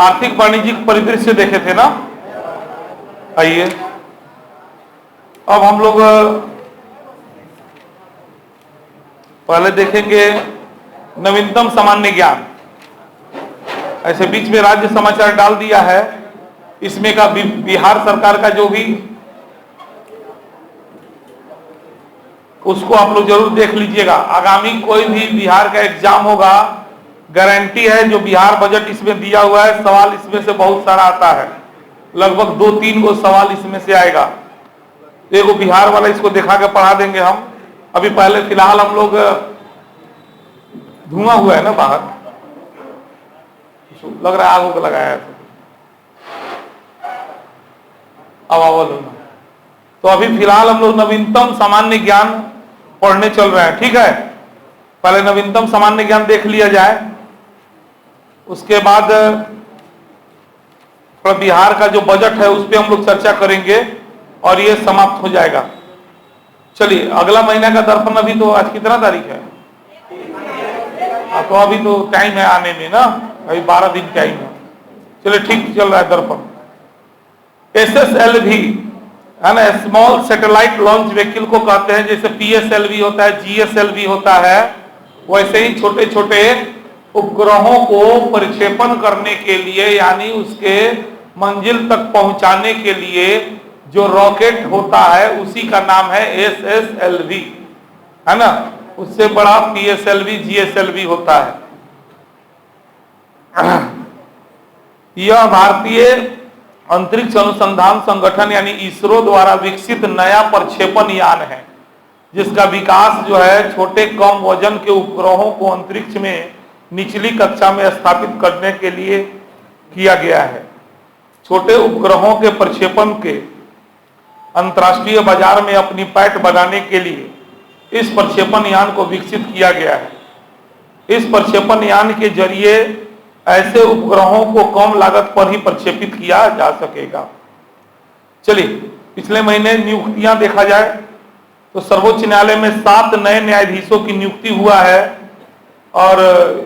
आर्थिक वाणिज्यिक परिदृश्य देखे थे ना। आइए अब हम लोग पहले देखेंगे नवीनतम सामान्य ज्ञान। ऐसे बीच में राज्य समाचार डाल दिया है, इसमें का बिहार सरकार का जो भी, उसको आप लोग जरूर देख लीजिएगा। आगामी कोई भी बिहार का एग्जाम होगा, गारंटी है जो बिहार बजट इसमें दिया हुआ है, सवाल इसमें से बहुत सारा आता है, लगभग 2-3 गो सवाल इसमें से आएगा। एगो बिहार वाला इसको दिखा के पढ़ा देंगे हम। अभी पहले फिलहाल हम लोग, धुआं हुआ है ना बाहर, लग रहा है आग को लगाया है, अवावल होना। तो अभी फिलहाल हम लोग नवीनतम सामान्य ज्ञान पढ़ने चल रहे हैं, ठीक है। पहले नवीनतम सामान्य ज्ञान देख लिया जाए, उसके बाद बिहार का जो बजट है उस पर हम लोग चर्चा करेंगे और ये समाप्त हो जाएगा। चलिए, अगला महीना का दर्पण, अभी तो आज कितना तारीख है? तो अभी तो टाइम है आने में ना, अभी 12 दिन टाइम है। चलिए ठीक चल रहा है दर्पण। SSLV है ना, स्मॉल सैटेलाइट लॉन्च व्हीकल को कहते हैं। जैसे PSLV होता है, GSLV होता है, वैसे ही छोटे छोटे उपग्रहों को प्रक्षेपण करने के लिए, यानी उसके मंजिल तक पहुंचाने के लिए जो रॉकेट होता है उसी का नाम है SSLV, है ना। उससे बड़ा PSLV GSLV होता है। यह भारतीय अंतरिक्ष अनुसंधान संगठन यानी इसरो द्वारा विकसित नया प्रक्षेपण यान है, जिसका विकास जो है छोटे कम वजन के उपग्रहों को अंतरिक्ष में निचली कक्षा में स्थापित करने के लिए किया गया है। छोटे उपग्रहों के प्रक्षेपण के अंतर्राष्ट्रीय बाजार में अपनी पैठ बनाने के लिए इस प्रक्षेपण यान को विकसित किया गया है। इस प्रक्षेपण यान के जरिए ऐसे उपग्रहों को कम लागत पर ही प्रक्षेपित किया जा सकेगा। चलिए, पिछले महीने नियुक्तियां देखा जाए तो सर्वोच्च न्यायालय में 7 नए न्यायाधीशों की नियुक्ति हुआ है। और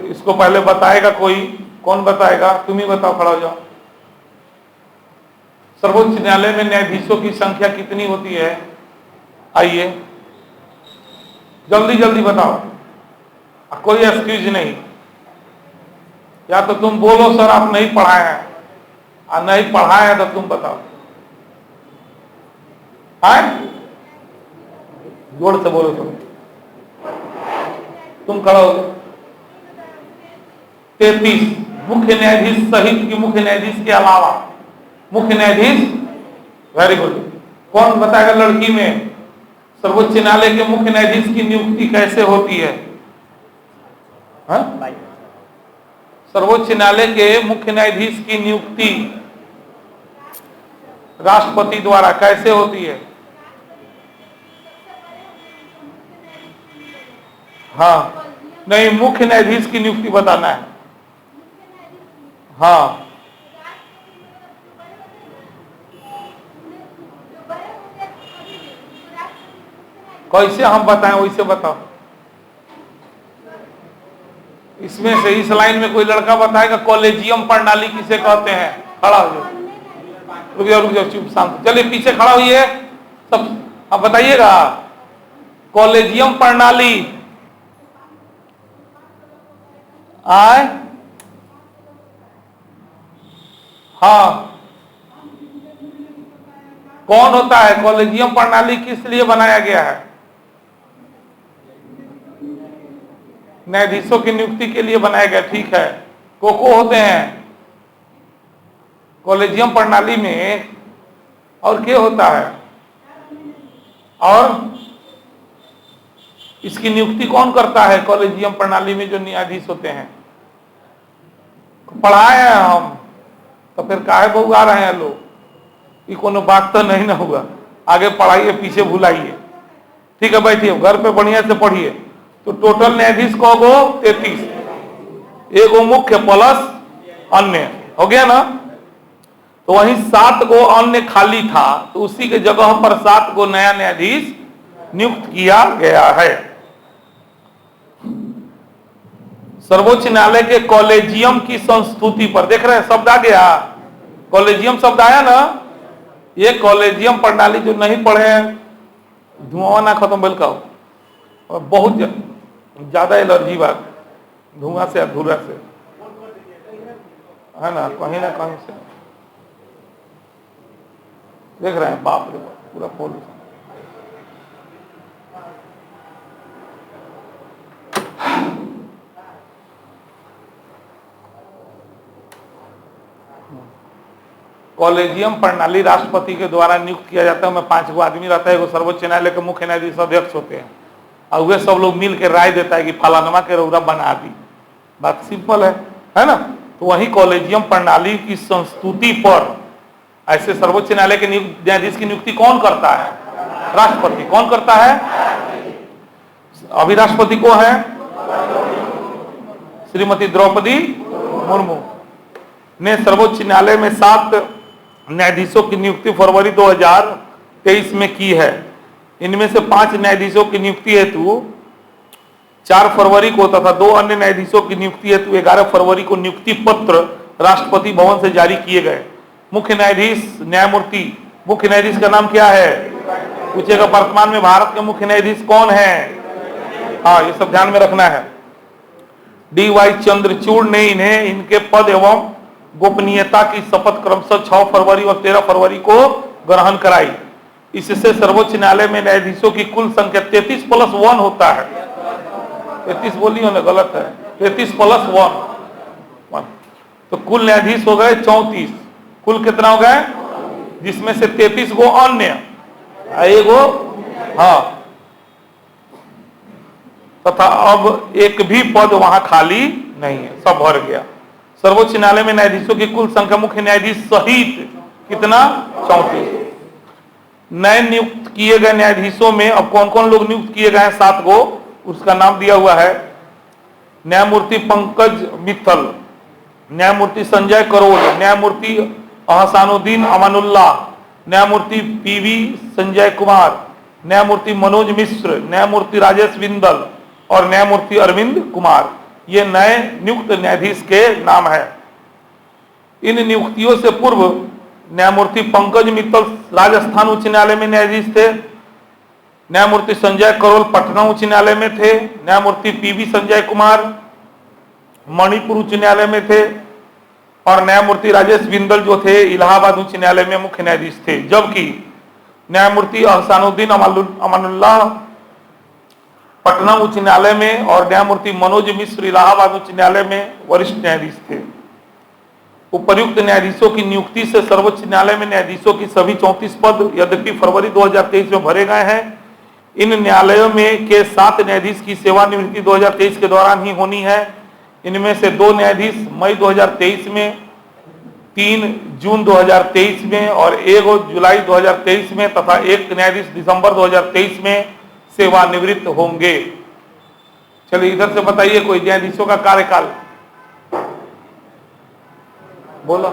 इसको पहले बताएगा कोई? कौन बताएगा? तुम ही बताओ, खड़ा हो जाओ। सर्वोच्च न्यायालय में न्यायाधीशों की संख्या कितनी होती है? आइए जल्दी जल्दी बताओ, कोई एक्सक्यूज नहीं। या तो तुम बोलो सर आप नहीं पढ़ाए हैं, और नहीं पढ़ाए हैं तो तुम बताओ। है जोर से बोलो तुम खड़ा हो। 33 मुख्य न्यायाधीश सहित की मुख्य न्यायाधीश के अलावा मुख्य न्यायाधीश। Very good. कौन बताएगा लड़की में सर्वोच्च न्यायालय के मुख्य न्यायाधीश की नियुक्ति कैसे होती है? सर्वोच्च न्यायालय के मुख्य न्यायाधीश की नियुक्ति राष्ट्रपति द्वारा कैसे होती है? हाँ, नहीं, मुख्य न्यायाधीश की नियुक्ति बताना है। हाँ, कैसे हम बताएं वैसे बताओ। इसमें से इस लाइन में कोई लड़का बताएगा कॉलेजियम प्रणाली किसे कहते हैं? खड़ा हो जाओ, रुक जाओ, चुप शांत। चलिए पीछे खड़ा हुई सब, अब बताइएगा कॉलेजियम प्रणाली आए। हाँ, कौन होता है? कॉलेजियम प्रणाली किस लिए बनाया गया है? न्यायाधीशों की नियुक्ति के लिए बनाया गया, ठीक है। कोको होते हैं कॉलेजियम प्रणाली में, और क्या होता है? और इसकी नियुक्ति कौन करता है? कॉलेजियम प्रणाली में जो न्यायाधीश होते हैं। पढ़ाए हैं हम, तो फिर काहे बहु आ रहे हैं लोग? ये कोनो बात तो नहीं ना हुआ। आगे पढ़ाइए, पीछे भुलाइए, ठीक है। बैठिए, घर पे बढ़िया से पढ़िए। तो टोटल न्यायाधीश कौगो? 33। एगो मुख्य प्लस अन्य, हो गया ना। तो वहीं 7 गो अन्य खाली था, तो उसी के जगह पर 7 गो नया न्यायाधीश नियुक्त किया गया है। सर्वोच्च न्यायालय के कॉलेजियम की संस्तुति पर, देख रहे हैं शब्द आ गया, कॉलेजियम शब्द आया ना। ये कॉलेजियम प्रणाली जो नहीं पढ़े हैं, धुआं ना खत्म बिल का और बहुत ज्यादा एलर्जी बात धुआं से अधूरा से है ना, कहीं ना कहीं से देख रहे हैं, बाप रे बाप पूरा पोल्यूशन। कॉलेजियम प्रणाली राष्ट्रपति के द्वारा नियुक्त किया जाता है। में 5 गो आदमी रहता है, एगो सर्वोच्च न्यायालय के मुख्य न्यायाधीश अध्यक्ष होते हैं और वे सब लोग मिल के राय देता है कि फलानमा के रौरा बना दी। बात सिंपल है ना। तो वही कॉलेजियम प्रणाली की संस्तुति पर ऐसे सर्वोच्च न्यायालय के न्यायाधीश की नियुक्ति कौन करता है? राष्ट्रपति। कौन करता है? अभी राष्ट्रपति को है श्रीमती द्रौपदी मुर्मू ने सर्वोच्च न्यायालय में 7 न्यायाधीशों की नियुक्ति फरवरी 2023 में की है। इनमें से 5 न्यायाधीशों की नियुक्ति हेतु 4 फरवरी को तथा 2 अन्य न्यायाधीशों की नियुक्ति हेतु 11 फरवरी को नियुक्ति पत्र राष्ट्रपति भवन से जारी किए गए। मुख्य न्यायाधीश न्यायमूर्ति, मुख्य न्यायाधीश का नाम क्या है? पूछेगा वर्तमान में भारत के मुख्य न्यायाधीश कौन है? हाँ, ये सब ध्यान में रखना है। DY चंद्रचूड़ ने इन्हें इनके पद एवं गोपनीयता की शपथ क्रमशः 6 फरवरी और 13 फरवरी को ग्रहण कराई। इससे सर्वोच्च न्यायालय में न्यायाधीशों की कुल संख्या 33+1 होता है। 33 बोलिए ना, गलत है, 33+1। तो कुल न्यायाधीश हो गए 34। कुल कितना हो गए? जिसमें से 33 गो अन्य, एगो हाँ, तथा अब एक भी पद वहां खाली नहीं है, सब भर गया। सर्वोच्च न्यायालय में न्यायाधीशों की कुल संख्या मुख्य न्यायाधीश सहित कितना? 34। नए नियुक्त किए गए न्यायाधीशों में अब कौन कौन लोग नियुक्त किए गए हैं? 7 गो। उसका नाम दिया हुआ है न्यायमूर्ति पंकज मित्तल, न्यायमूर्ति संजय करोल, न्यायमूर्ति अहसानुद्दीन अमानुल्लाह, न्यायमूर्ति PV संजय कुमार, न्यायमूर्ति मनोज मिश्र, न्यायमूर्ति राजेश बिंदल और न्यायमूर्ति अरविंद कुमार। ये नए नियुक्त न्यायाधीश के नाम है। इन नियुक्तियों से पूर्व न्यायमूर्ति पंकज मित्तल राजस्थान उच्च न्यायालय में न्यायाधीश थे, न्यायमूर्ति संजय करोल पटना उच्च न्यायालय में थे, न्यायमूर्ति PV संजय कुमार मणिपुर उच्च न्यायालय में थे और न्यायमूर्ति राजेश बिंदल जो थे इलाहाबाद उच्च न्यायालय में मुख्य न्यायाधीश थे। जबकि न्यायमूर्ति अहसानुद्दीन अमानुल्लाह पटना उच्च न्यायालय में और न्यायमूर्ति मनोज मिश्र इलाहाबाद उच्च न्यायालय में वरिष्ठ न्यायाधीश थे। उपर्युक्त न्यायाधीशों की नियुक्ति से सर्वोच्च न्यायालय में न्यायाधीशों की सभी 34 पद यद्यपि फरवरी 2023 में भरे गए हैं। इन न्यायालयों में के 7 न्यायाधीश की सेवानिवृत्ति 2023 के दौरान ही होनी है। इनमें से 2 न्यायाधीश मई 2023 में, 3 जून 2023 में और 1 जुलाई 2023 में तथा 1 न्यायाधीश दिसंबर 2023 में सेवानिवृत्त होंगे। चलिए इधर से बताइए कोई न्यायाधीशों का कार्यकाल बोलो।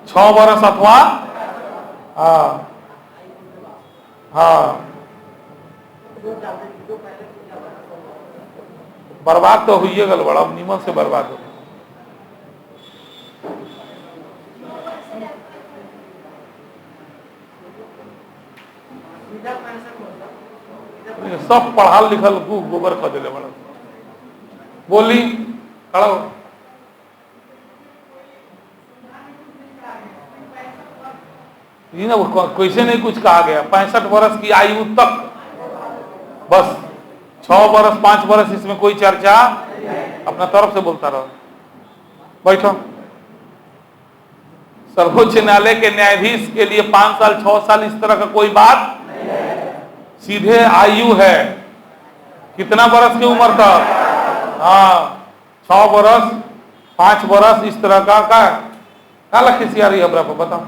6 वर्ष अथवा हाँ बर्बाद तो हुई गल बड़ा निमन से बर्बाद हो। सब पढ़ा लिखल गोबर कर दिले बड़ा। बोली खड़ा हो। ये ना कैसे नहीं कुछ कहा गया। 65 वर्ष की आयु तक बस, 6 वर्ष 5 वर्ष इसमें कोई चर्चा अपना तरफ से बोलता रहो। बैठो। सर्वोच्च न्यायालय के न्यायाधीश के लिए 5 साल 6 साल इस तरह का कोई बात, सीधे आयु है। कितना वर्ष की उम्र तक? हाँ 6 वर्ष 5 वर्ष इस तरह का काला खिसिया रही हमरा पर बताओ।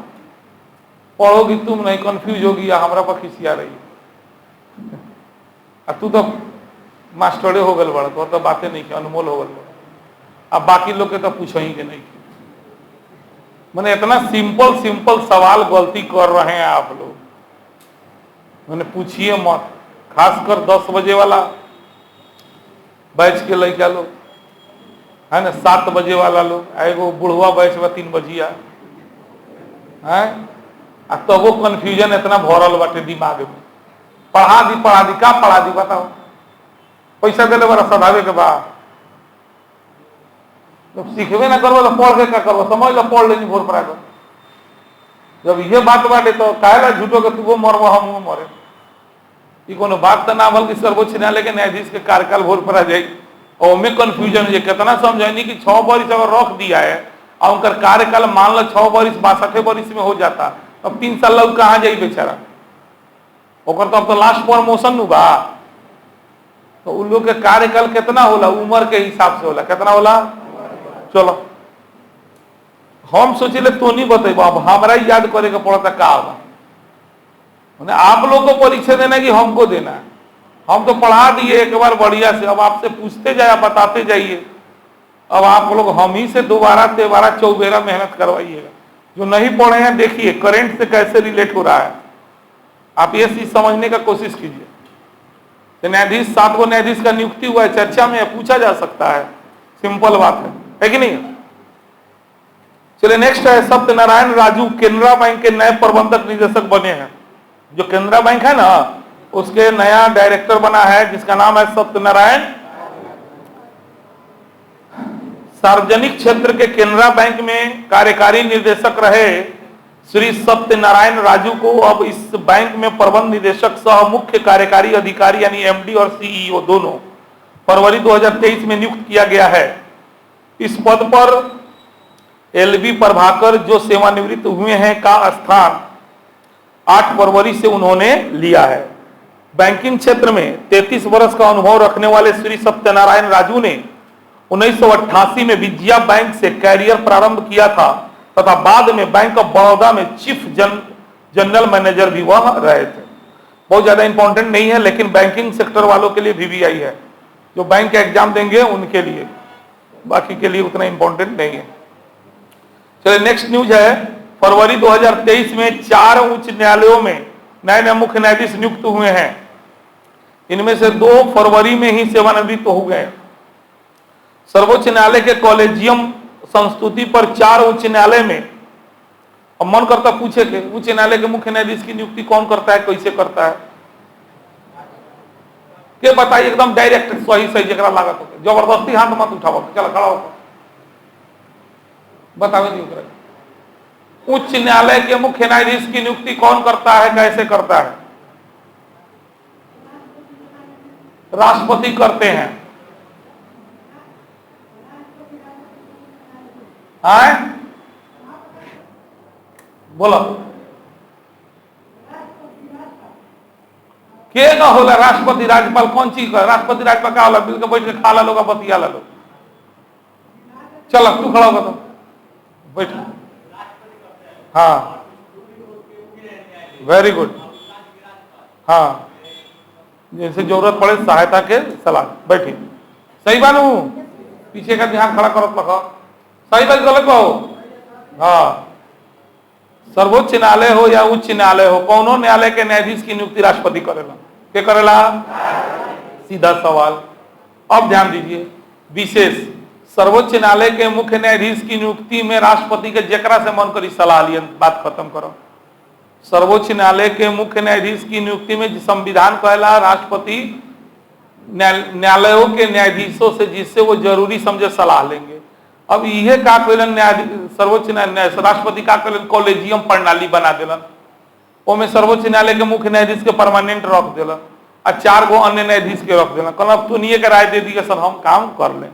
पढ़ोगी तुम नहीं, कंफ्यूज होगी या हमरा पर खिसिया रही। तू तो मास्टरे हो गल बड़ा, तो बातें नहीं की, अनमोल हो गल बड़ा। अब बाकी लोग के तो पूछो ही के नहीं की। मैंने इतना सिंपल सवाल गलती कर रहे हैं आप लोग। मैंने पूछिए मत, खासकर 10 बजे वाला बैच के लड़का लोग है ना, 7 बजे वाला लोग, एगो बुढ़वा बैच बा 3 बजिया है। तो वो कंफ्यूजन इतना भरल बाटे दिमाग में, पढ़ा दी का पढ़ा दी बताओ, पैसा दिले बड़ा सधावे के बाद तो सीखबे ना करबो तो पढ़ के क्या करबो, समझ लो पढ़ लेनी भोर पड़ा कर। जब ये बात बाटे तो काहेला झूठो के तू मरबो हम मरे, ये कोनो बात तो ना भल कि सर्वोच्च न्यायालय के न्यायाधीश के कार्यकाल भोर पड़ा जाए। और में कंफ्यूजन ये कितना समझानी कि 6 वर्ष अगर रख दिया है और उनका कार्यकाल मान लो 6 वर्ष 62 वर्ष में हो जाता, अब 3 साल लोग कहाँ जाई बेचारा, ओकर तो अब तो लास्ट प्रमोशन नु बा। तो उन लोग के कार्यकाल कितना होला, उम्र के हिसाब से होला, कितना होला। चलो हम सोचिले तो नहीं बतेबो, अब हमारा ही याद करे के पड़ता का होगा, आप लोग को परीक्षा देना कि हमको देना है। हम तो पढ़ा दिए एक बार बढ़िया से, अब आपसे पूछते जाए बताते जाइए। अब आप लोग हम ही से दोबारा 13 मेहनत करवाइएगा। जो नहीं पढ़े हैं देखिए करंट से कैसे रिलेट हो रहा है, आप ये चीज समझने का कोशिश कीजिए। तो न्यायाधीश 7 गो न्यायाधीश का नियुक्ति हुआ है, चर्चा में पूछा जा सकता है, सिंपल बात है कि नहीं। चलिए नेक्स्ट है सत्यनारायण राजू केनरा बैंक के नए प्रबंधक निदेशक बने हैं। जो केनरा बैंक है ना उसके नया डायरेक्टर बना है जिसका नाम है सत्यनारायण। सार्वजनिक क्षेत्र के केनरा बैंक में कार्यकारी निर्देशक रहे श्री सत्यनारायण राजू को अब इस बैंक में प्रबंध निदेशक सह मुख्य कार्यकारी अधिकारी यानी एमडी और सीईओ दोनों फरवरी 2023 में नियुक्त किया गया है। इस पद पर एलबी प्रभाकर जो सेवानिवृत्त हुए हैं का स्थान 8 फरवरी से उन्होंने लिया है। बैंकिंग क्षेत्र में 33 वर्ष का अनुभव रखने वाले श्री सत्यनारायण राजू ने 1988 में विजया बैंक से कैरियर प्रारंभ किया था तथा बाद में बैंक ऑफ बड़ौदा में चीफ जनरल मैनेजर भी वह रहे थे। बहुत ज्यादा इंपॉर्टेंट नहीं है लेकिन बैंकिंग सेक्टर वालों के लिए VVI है, जो बैंक का एग्जाम देंगे उनके लिए, बाकी के लिए उतना इंपॉर्टेंट नहीं है। चलिए नेक्स्ट न्यूज है फरवरी 2023 में 4 उच्च न्यायालयों में नए मुख्य न्यायाधीश नियुक्त हुए हैं। इनमें से 2 फरवरी में ही सेवानिवृत्त हो गए। सर्वोच्च न्यायालय के कॉलेजियम संस्तुति पर 4 उच्च न्यायालय में, अब मन करता पूछे के उच्च न्यायालय के मुख्य न्यायाधीश की नियुक्ति कौन करता है, कैसे करता है, के बताइए एकदम डायरेक्ट सही जगह लागत हो, जबरदस्ती हाथ मत उठाओ, चलो खड़ा हो बतावे नहीं उतरे। उच्च न्यायालय के मुख्य न्यायाधीश की नियुक्ति कौन करता है, कैसे करता है, राष्ट्रपति करते हैं। आए बोलो के ना होला राष्ट्रपति राज्यपाल कौन चीज का, राष्ट्रपति राज्यपाल का होला मिल के बैठ के खा ला लोग बतिया ला लोग। चलो तू खड़ा होगा तो बैठ, हाँ वेरी गुड, हाँ जैसे जरूरत पड़े सहायता के सलाह, बैठिए। सही बानू, पीछे का ध्यान खड़ा करो, लगा सही बात गलत हो। हाँ सर्वोच्च न्यायालय हो या उच्च न्यायालय हो, कौनो न्यायालय के न्यायाधीश की नियुक्ति राष्ट्रपति करेला, क्या करेला, सीधा सवाल। अब ध्यान दीजिए, विशेष सर्वोच्च न्यायालय के मुख्य न्यायाधीश की नियुक्ति में राष्ट्रपति के जेकरा से मन करी सलाह लियन, बात खत्म करो। सर्वोच्च न्यायालय के मुख्य न्यायाधीश की नियुक्ति में संविधान कहला राष्ट्रपति न्यायालयों के न्यायाधीशों से जिससे वो जरूरी समझे सलाह लेंगे। अब यह का कलन सर्वोच्च न्यायालय राष्ट्रपति का कलन कॉलेजियम प्रणाली बना दिलन, ओमे सर्वोच्च न्यायालय के मुख्य न्यायाधीश के परमानेंट रख दिलन और 4 गो अन्य न्यायाधीश के रख दिलन। कल अब तो नहीं राय दे दी सर हम काम कर लें,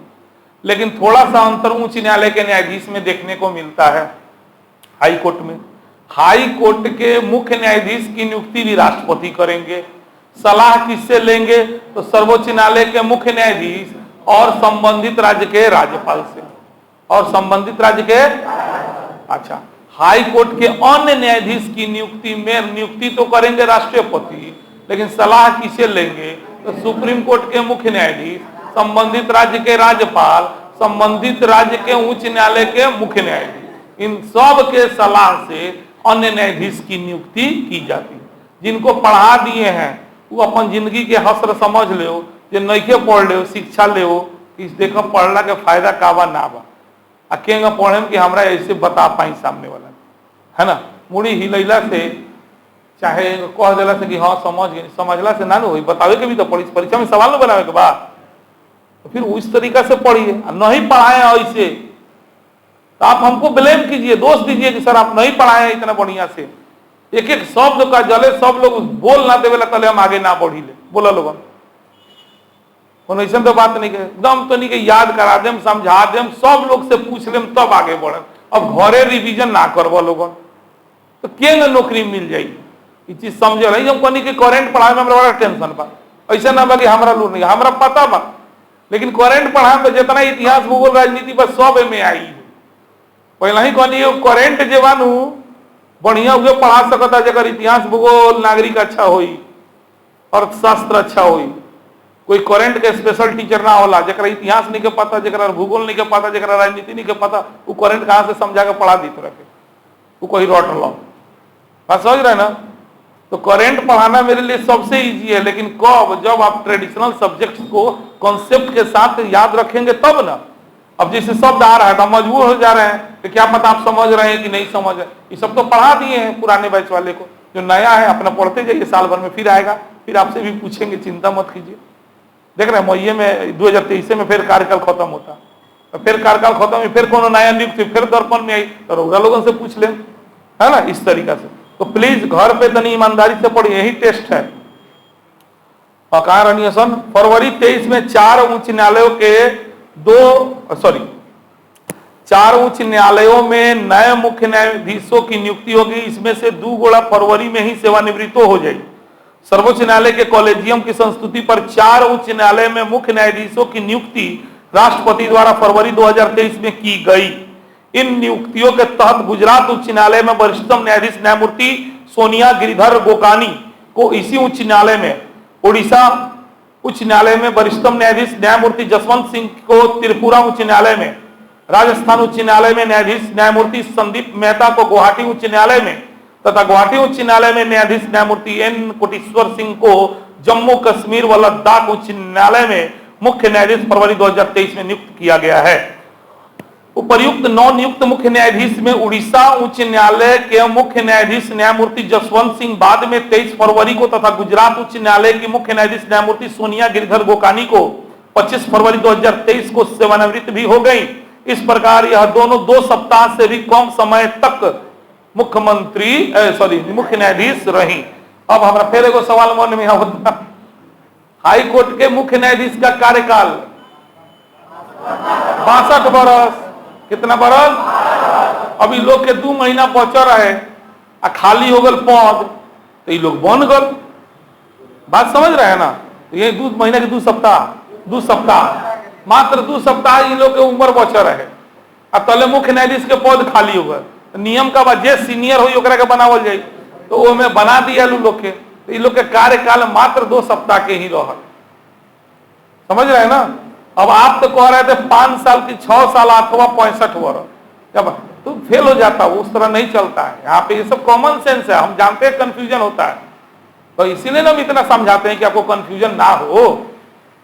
लेकिन थोड़ा सा अंतर उच्च न्यायालय के न्यायाधीश में देखने को मिलता है। हाई कोर्ट में, हाई कोर्ट के मुख्य न्यायाधीश की नियुक्ति भी राष्ट्रपति करेंगे। सलाह किससे लेंगे, तो सर्वोच्च न्यायालय के मुख्य न्यायाधीश और संबंधित राज्य के राज्यपाल से, और संबंधित राज्य के। अच्छा, हाई कोर्ट के अन्य न्यायाधीश की नियुक्ति तो करेंगे राष्ट्रपति, लेकिन सलाह किसे लेंगे, तो सुप्रीम कोर्ट के मुख्य न्यायाधीश, संबंधित राज्य के राज्यपाल, संबंधित राज्य के उच्च न्यायालय के मुख्य न्यायाधीश, इन सब के सलाह से अन्य न्यायाधीश की नियुक्ति की जाती है। जिनको पढ़ा दिए हैं वो अपन जिंदगी के हसर समझ लो, जे नइखे पढ़ ले शिक्षा ले इस देखो पढ़ला के फायदा का बा ना बा आ केंगा पढ़े कि हमरा ऐसे बता पाई सामने वाला है ना। मुड़ी हिलैला से चाहे कह दिला से कि हाँ समझ गए, समझला से ना हो बतावे के भी तो पड़ी, परीक्षा में सवाल न बनावे के बाद तो फिर उस तरीका से पढ़िए। नहीं पढ़ाए ऐसे तो आप हमको ब्लेम कीजिए, दोष दीजिए कि सर आप नहीं पढ़ाए इतना बढ़िया से, एक एक शब्द का जले सब लोग बोल ना देवे तले हम आगे ना बढ़ी ले बोला लोग ऐसा तो बात नहीं के एकदम तो नहीं के याद करा देम समझा देम सब लोग से पूछ लेम तब आगे बढ़े। अब घरे रिवीजन ना करबो लोगन तो के न नौकरी मिल जाई, ये चीज समझे रही हम कनी के करेंट पढ़ाए में हमरा बड़ा टेंशन बा। ऐसा ना बा कि हमरा लूर नहीं, हमरा पता बा लेकिन करेंट पढ़ाए में जितना इतिहास भूगोल राजनीति बस सब में आई पहला ही कनी करेंट जे बानू बढ़िया उगे पढ़ा सकता जगह इतिहास भूगोल नागरिक अच्छा होई अर्थशास्त्र अच्छा होई। कोई करेंट के स्पेशल टीचर ना होला जरा इतिहास नहीं के पता, जरा भूगोल नहीं के पता, जरा राजनीति नहीं के पता, वो करेंट कहाँ से समझा के पढ़ा दी तरह के वो कोई रट लो। बात समझ रहे ना। तो करेंट पढ़ाना मेरे लिए सबसे इजी है, लेकिन कब जब आप ट्रेडिशनल सब्जेक्ट्स को कॉन्सेप्ट के साथ याद रखेंगे तब ना। अब जैसे शब्द आ रहा है तो हम मजबूर हो जा रहे हैं कि क्या पता आप समझ रहे हैं कि नहीं समझ रहे। ये सब तो पढ़ा दिए हैं पुराने बैच वाले को, जो नया है अपना पढ़ते जाइए, साल भर में फिर आएगा, फिर आपसे भी पूछेंगे, चिंता मत कीजिए। देख रहे हैं मई में 2023 में फिर कार्यकाल खत्म होता, तो फिर कार्यकाल खत्म में फिर कोनो नया नियुक्ति फिर दर्पण में आई तो रउरा लोगों से पूछ ले, है ना। इस तरीका से तो प्लीज घर पे तनी ईमानदारी से पढ़िए, यही टेस्ट है। और कहा रही सन फरवरी 23 में 4 उच्च न्यायालयों के 4 उच्च न्यायालयों में नए मुख्य न्यायाधीशों की नियुक्ति होगी। इसमें से 2 गोला फरवरी में ही सेवानिवृत्त हो जाएगी। सर्वोच्च न्यायालय के कॉलेजियम की संस्तुति पर 4 उच्च न्यायालय में मुख्य न्यायाधीशों की नियुक्ति राष्ट्रपति द्वारा फरवरी 2023 में की गई। इन नियुक्तियों के तहत गुजरात उच्च न्यायालय में वरिष्ठतम न्यायाधीश न्यायमूर्ति सोनिया गिरिधर गोकानी को इसी उच्च न्यायालय में, उड़ीसा उच्च न्यायालय में वरिष्ठतम न्यायाधीश न्यायमूर्ति जसवंत सिंह को त्रिपुरा उच्च न्यायालय में, राजस्थान उच्च न्यायालय में न्यायाधीश न्यायमूर्ति संदीप मेहता को गुवाहाटी उच्च न्यायालय में तथा गुवाहाटी उच्च न्यायालय में न्यायाधीश न्यायमूर्ति एन कोटेश्वर सिंह को जम्मू कश्मीर व लद्दाख उच्च न्यायालय में मुख्य न्यायाधीश फरवरी 2023 में नियुक्त किया गया है। उपर्युक्त 9 नियुक्त मुख्य न्यायाधीश में उड़ीसा उच्च न्यायालय के मुख्य न्यायाधीश न्यायमूर्ति जसवंत सिंह बाद में 23 फरवरी को तथा गुजरात उच्च न्यायालय की मुख्य न्यायाधीश न्यायमूर्ति सोनिया गिरिधर गोकानी को 25 फरवरी 2023 को सेवानिवृत्त भी हो गई। इस प्रकार यह दोनों 2 सप्ताह से भी कम समय तक मुख्य न्यायाधीश रही। अब हमारा फिर एगो सवाल मन में होता, हाई कोर्ट के मुख्य न्यायाधीश का कार्यकाल 62 बरस, कितना बरस। अभी लोग के 2 महीना बचा रहे आ खाली हो गल पद तो ये लोग बन गल। बात समझ रहे हैं ना। तो ये 2 महीना के 2 सप्ताह मात्र 2 सप्ताह ये लोग के उम्र बचा रहे आ तले मुख्य न्यायाधीश के पद खाली हो गए। नियम का बाद जे सीनियर हो ओकरा के बनावल जाए तो वो में बना दिया लोग के, तो ये लोग के कार्यकाल मात्र 2 सप्ताह के ही रहा। समझ रहे हैं ना। अब आप तो कह रहे थे 5 साल की 6 साल अथवा 65 वर्ष, जब तो फेल हो जाता, उस तरह नहीं चलता है। यहाँ पे ये सब कॉमन सेंस है, हम जानते हैं कंफ्यूजन होता है, तो इसीलिए हम इतना समझाते हैं कि आपको कंफ्यूजन ना हो।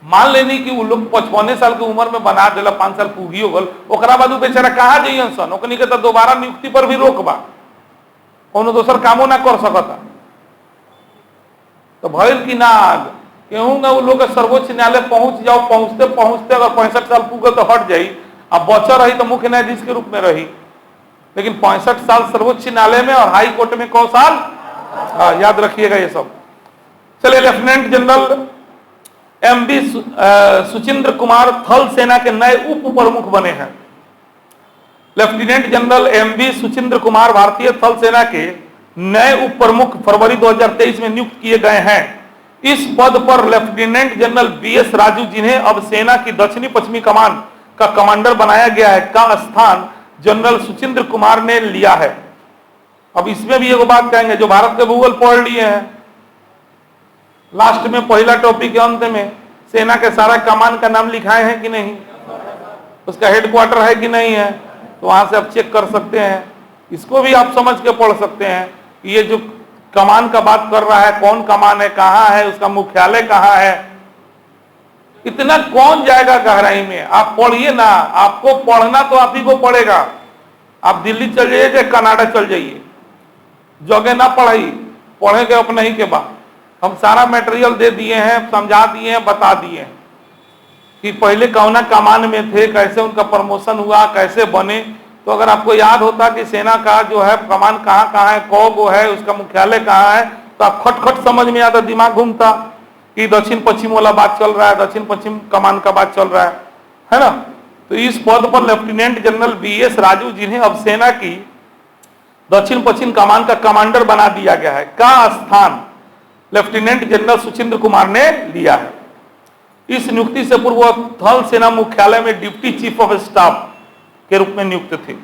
मान लेनी कि वो लोग 55 साल की उम्र में बना दिला, 5 साल पूरी हो गल, ओकरा बाद बेचारा कहाँ जाइए सन, ओकनी के तो दोबारा नियुक्ति पर भी रोक बा, कोनो दोसर कामो ना कर सकता। तो भइल की ना कहूंगा वो लोग सर्वोच्च न्यायालय पहुंच जाओ, पहुंचते पहुंचते अगर 65 साल पूगल तो हट जाई, अब बचा रही तो मुख्य न्यायाधीश के रूप में रही। लेकिन 65 साल सर्वोच्च न्यायालय में और हाई कोर्ट में कौन साल, याद रखिएगा ये सब। चलिए, lieutenant general MB Suchindra Kumar थल सेना के नए उप प्रमुख बने हैं। Lieutenant general MB Suchindra Kumar भारतीय थल सेना के नए उप प्रमुख फरवरी 2023 में नियुक्त किए गए हैं। इस पद पर लेफ्टिनेंट जनरल बीएस राजू, जिन्हें अब सेना की दक्षिणी पश्चिमी कमान का कमांडर बनाया गया है, का स्थान जनरल सुचिंद्र कुमार ने लिया है। अब इसमें भी एक बात कहेंगे, जो भारत के भूगोल पढ़ लिए हैं, लास्ट में पहला टॉपिक के अंत में सेना के सारा कमान का नाम लिखाए हैं कि नहीं, उसका हेडक्वार्टर है कि नहीं है, तो वहां से आप चेक कर सकते हैं। इसको भी आप समझ के पढ़ सकते हैं कि ये जो कमान का बात कर रहा है, कौन कमान है, कहाँ है, उसका मुख्यालय कहाँ है, इतना कौन जाएगा गहराई में? आप पढ़िए ना, आपको पढ़ना तो आप ही को पड़ेगा। आप दिल्ली चल जाइए चाहे कनाडा चल जाइए, जगह ना पढ़ाई, पढ़ेंगे अपने ही के बाद। हम सारा मटेरियल दे दिए हैं, समझा दिए हैं, बता दिए हैं कि पहले कौना कमान में थे, कैसे उनका प्रमोशन हुआ, कैसे बने। तो अगर आपको याद होता कि सेना का जो है कमान कहाँ कहाँ है, कौगो है, उसका मुख्यालय कहाँ है, तो आप खट समझ में आता, दिमाग घूमता कि दक्षिण पश्चिम वाला बात चल रहा है, दक्षिण पश्चिम कमान का बात चल रहा है ना। तो इस पद पर लेफ्टिनेंट जनरल BS राजू, जिन्हें अब सेना की दक्षिण पश्चिम कमान का कमांडर बना दिया गया है, का स्थान लेफ्टिनेंट जनरल सुचिंद्र कुमार ने लिया है। इस नियुक्ति से पूर्व थल सेना मुख्यालय में डिप्टी चीफ ऑफ स्टाफ के रूप में नियुक्त थे।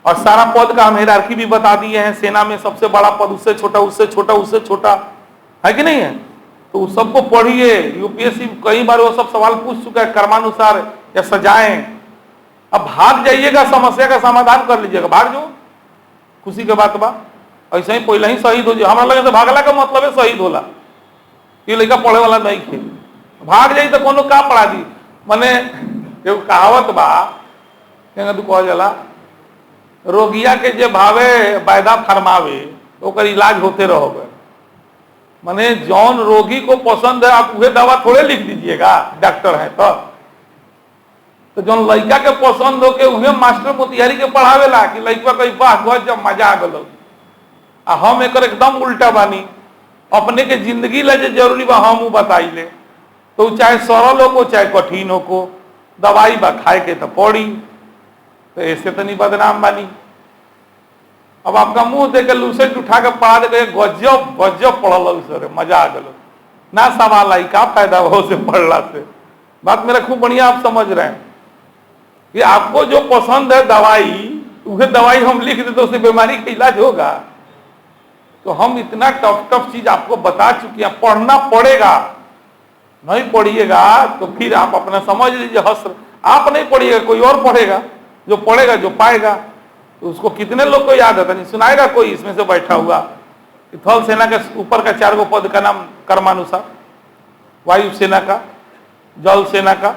और सारा पद का हम हायरार्की भी बता दिए हैं। सेना में सबसे बड़ा पद, उससे छोटा, उससे छोटा, उससे छोटा, है कि नहीं है? तो सबको पढ़िए। यूपीएससी कई बार वो सब सवाल पूछ चुका है, कर्मानुसार या सजाएं। अब भाग जाइएगा, समस्या का समाधान कर लीजिएगा, भाग जाओ, खुशी के बात बा। ऐसे ही पहले ही शहीद हो जाए। हमारा लगे तो भागला का मतलब है शहीद होला, ये लड़का पढ़े वाला नहीं थे, भाग जाई तो कोनो का पढ़ा दी। मने एगो कहावत बा, तू कह जला रोगिया के जे भावे वायदा फरमावे ओकर इलाज होते रहोगे। माने जौन रोगी को पसंद है आप वह दवा थोड़े लिख दीजिएगा, डॉक्टर है तो जौन लड़का के पसंद हो के उन्हें मास्टर मोतिहारी के पढ़ावेला कि लड़का कहीं वाह गज जब मजा आ गलो। हम एक एकदम उल्टा बानी, अपने के जिंदगी ला जरूरी बा हम बताइले, तो चाहे सरल हो को चाहे कठिन हो को, दवाई बा खाए के तो पड़ी, तो ऐसे तो नहीं बदनाम बानी। अब आपका मुंह देख के लूसेंट उठा के पढ़ा दे, गजब गजब पढ़ल सर, मजा आ गलो ना, सवाल आई का फायदा हो से पढ़ला से। बात मेरा खूब बढ़िया आप समझ रहे हैं कि आपको जो पसंद है दवाई, वह दवाई हम लिख दे तो उससे बीमारी का इलाज होगा। तो हम इतना टफ चीज आपको बता चुके हैं, पढ़ना पड़ेगा। नहीं पढ़िएगा तो फिर आप अपना समझ लीजिए हस्र, आप नहीं पढ़िएगा कोई और पढ़ेगा, जो पढ़ेगा जो पाएगा। तो उसको कितने लोग को याद है, नहीं सुनाएगा कोई इसमें से बैठा हुआ। थल सेना के ऊपर का 4 पद का नाम कर्मानुसार, वायु सेना का, जल सेना का,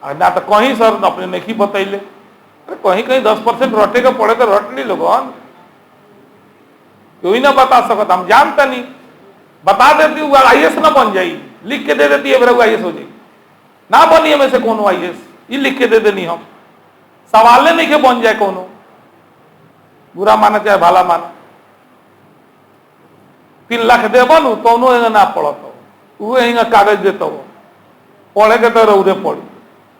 ना तो कहीं सर अपने नहीं बतैले। अरे कहीं कहीं 10% रटे के पढ़े तो रट ली लोगन, कोई ना बता सकता, हम जानता नहीं, बता देती हूँ IAS ना बन जाई, लिख के दे देती है मेरा IAS हो जाए ना, बनी है में से कोनो IAS, ये लिख के दे देनी हम, सवाल नहीं के बन जाए कोनो, बुरा माना चाहे भला माना। 3 लाख देवन तो ना पढ़त हो, कागज देता हो, पढ़े के तो रौरे पढ़ी।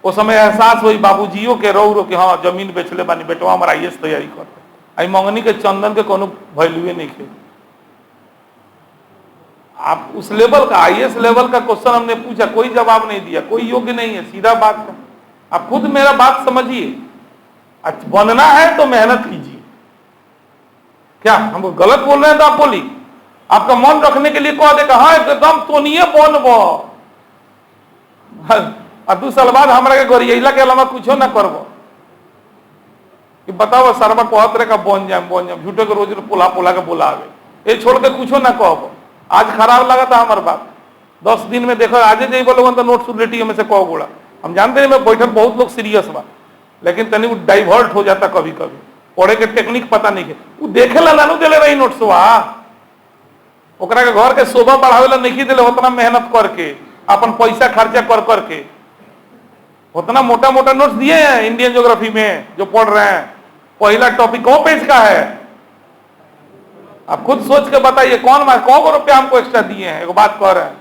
उस समय एहसास हुई बाबूजियों के रो के हाँ जमीन बेचले बानी, बेटवा हमारा IAS तैयारी करते। आई मंगनी के चंदन के कोनो वैल्यू नहीं खे। आप उस लेवल का IAS लेवल का क्वेश्चन हमने पूछा, कोई जवाब नहीं दिया, कोई योग्य नहीं है, सीधा बात है। आप खुद मेरा बात समझिए, बनना है तो मेहनत कीजिए। क्या हम गलत बोल रहे हैं तो आप बोली, आपका मन रखने के लिए कह देगा हाँ एकदम तो नहीं बनबो, 2 साल बाद हमारा के गोरियला के अलावा कुछ ना करबो कि बताओ सरवा कहत रहे का बन जाए झूठे के रोज पोला के बोलावे, ये छोड़ के कुछ ना कहबो। आज खराब लगा था हमारे बात, 10 दिन में देखो आज नहीं बोलोगे तो नोट सुलेटी में से कह गोड़ा। हम जानते हैं मैं बैठक बहुत लोग सीरियस बा, लेकिन तनी डाइवर्ट हो जाता कभी कभी, पढ़े के टेक्निक पता नहीं है, वो देखे ला नानू दिले रही नोट्स ओकरा के घर के शोभा बढ़ावे ला नहीं दिले, उतना मेहनत करके अपन पैसा खर्चा कर करके उतना मोटा मोटा नोट्स दिए हैं इंडियन ज्योग्राफी में जो पढ़ रहे हैं। पहला टॉपिक कौन पेज का है, आप खुद सोच के बताइए कौन रुपया हमको एक्स्ट्रा दिए हैं। एक बात कह रहे हैं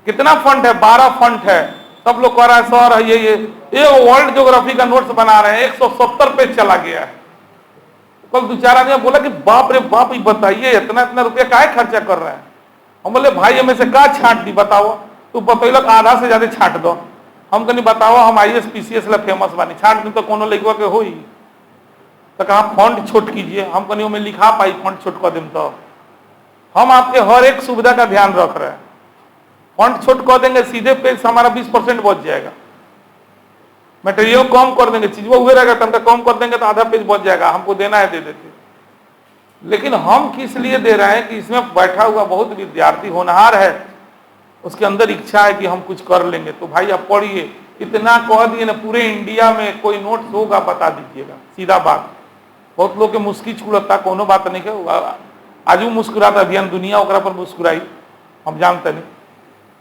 कितना फंड है, 12 फंड है, सब लोग कह रहा है सर ये वर्ल्ड ज्योग्राफी का नोट्स बना रहे हैं, 170 पेज चला गया है। कल 2-4 आदमी बोला कि बाप रे बाप, बताइए इतना इतना रुपया काहे खर्चा कर रहे हैं। हम बोले भाई हमें से का छांट दी बताओ, तू बतैलक आधा से ज्यादा छांट दो। हम कहीं बताओ हम IAS PCS ला फेमस बानी, छांट दी तो कोनो लड़का के होई तो कहा फंड छोट कीजिए, हम कहीं में लिखा पाई फंड छोट कर दें तो हम आपके हर एक सुविधा का ध्यान रख रहे हैं। फंड छोट कर देंगे सीधे पेज हमारा 20% बच जाएगा, मटेरियल कम कर देंगे, चीज वो हुए रहेगा तनका कम कर देंगे तो आधा पेज बच जाएगा, हमको देना है दे देते। लेकिन हम किस लिए दे रहे हैं कि इसमें बैठा हुआ बहुत विद्यार्थी होनहार है, उसके अंदर इच्छा है कि हम कुछ कर लेंगे, तो भाई आप पढ़िए, इतना कह दिए ना पूरे इंडिया में कोई नोट्स होगा बता दीजिएगा, सीधा बात। बहुत लोग के मुस्की छुड़ता, कोनो बात नहीं है, आज मुस्कुराता अभियान दुनिया ओकरा पर मुस्कुराई, हम जानते नहीं,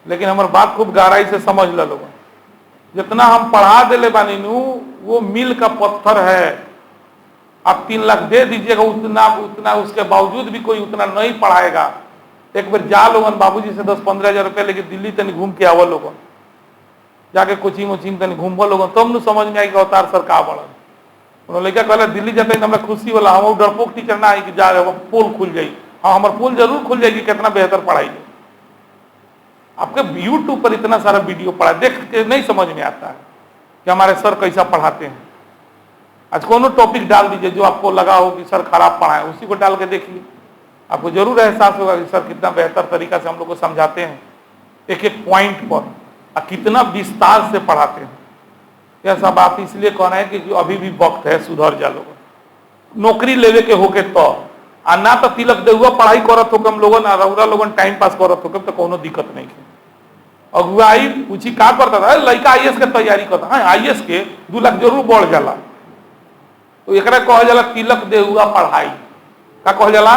लेकिन हमारे बात खूब गहराई से समझ लो लोग। जितना हम पढ़ा दिले बानी नू वो मील का पत्थर है, आप 3 लाख दे दीजिएगा उतना उतना, उसके बावजूद भी कोई उतना नहीं पढ़ाएगा। एक बार जा लोगन बाबूजी से 10-15 हजार रुपया लेके दिल्ली तनी घूम के आवो लोगन, जाके कोचिंग वोचिंग तनी घूमो लोगन, तब न समझ में आई कि अवतार सर का बढ़ल। उन्होंने लड़का कहला दिल्ली जाते हैं हमारा खुशी वाला, हम डरपोक टीचर ना है कि जा पोल खुल जाई। हाँ हमारा पोल जरूर खुल जाएगी, कितना बेहतर पढ़ाई है। आपके यूट्यूब पर इतना सारा वीडियो पढ़ा, देख के नहीं समझ में आता है कि हमारे सर कैसा पढ़ाते हैं। आज कोनो टॉपिक डाल दीजिए जो आपको लगा हो कि सर खराब पढ़ाए, उसी को डाल के देखिए, आपको जरूर एहसास होगा कि सर कितना बेहतर तरीका से हम लोग को समझाते हैं, एक एक पॉइंट पर, और कितना विस्तार से पढ़ाते हैं। यह सब बात इसलिए कहना है कि अभी भी वक्त है, सुधर जा लोग, नौकरी लेवे के होके तो, आ ना तो तिलक दे हुआ पढ़ाई करत हो हम लोगन, रउरा लोगन टाइम पास करत हो तो कोनो दिक्कत नहीं है। अगुवाई पूछी का करता था, लड़का आईएएस के तैयारी करता है, आईएएस के 2 लाख जरूर बढ़ जाला, तो एकरा कहल जाला तिलक दे हुआ पढ़ाई, का कहल जाला।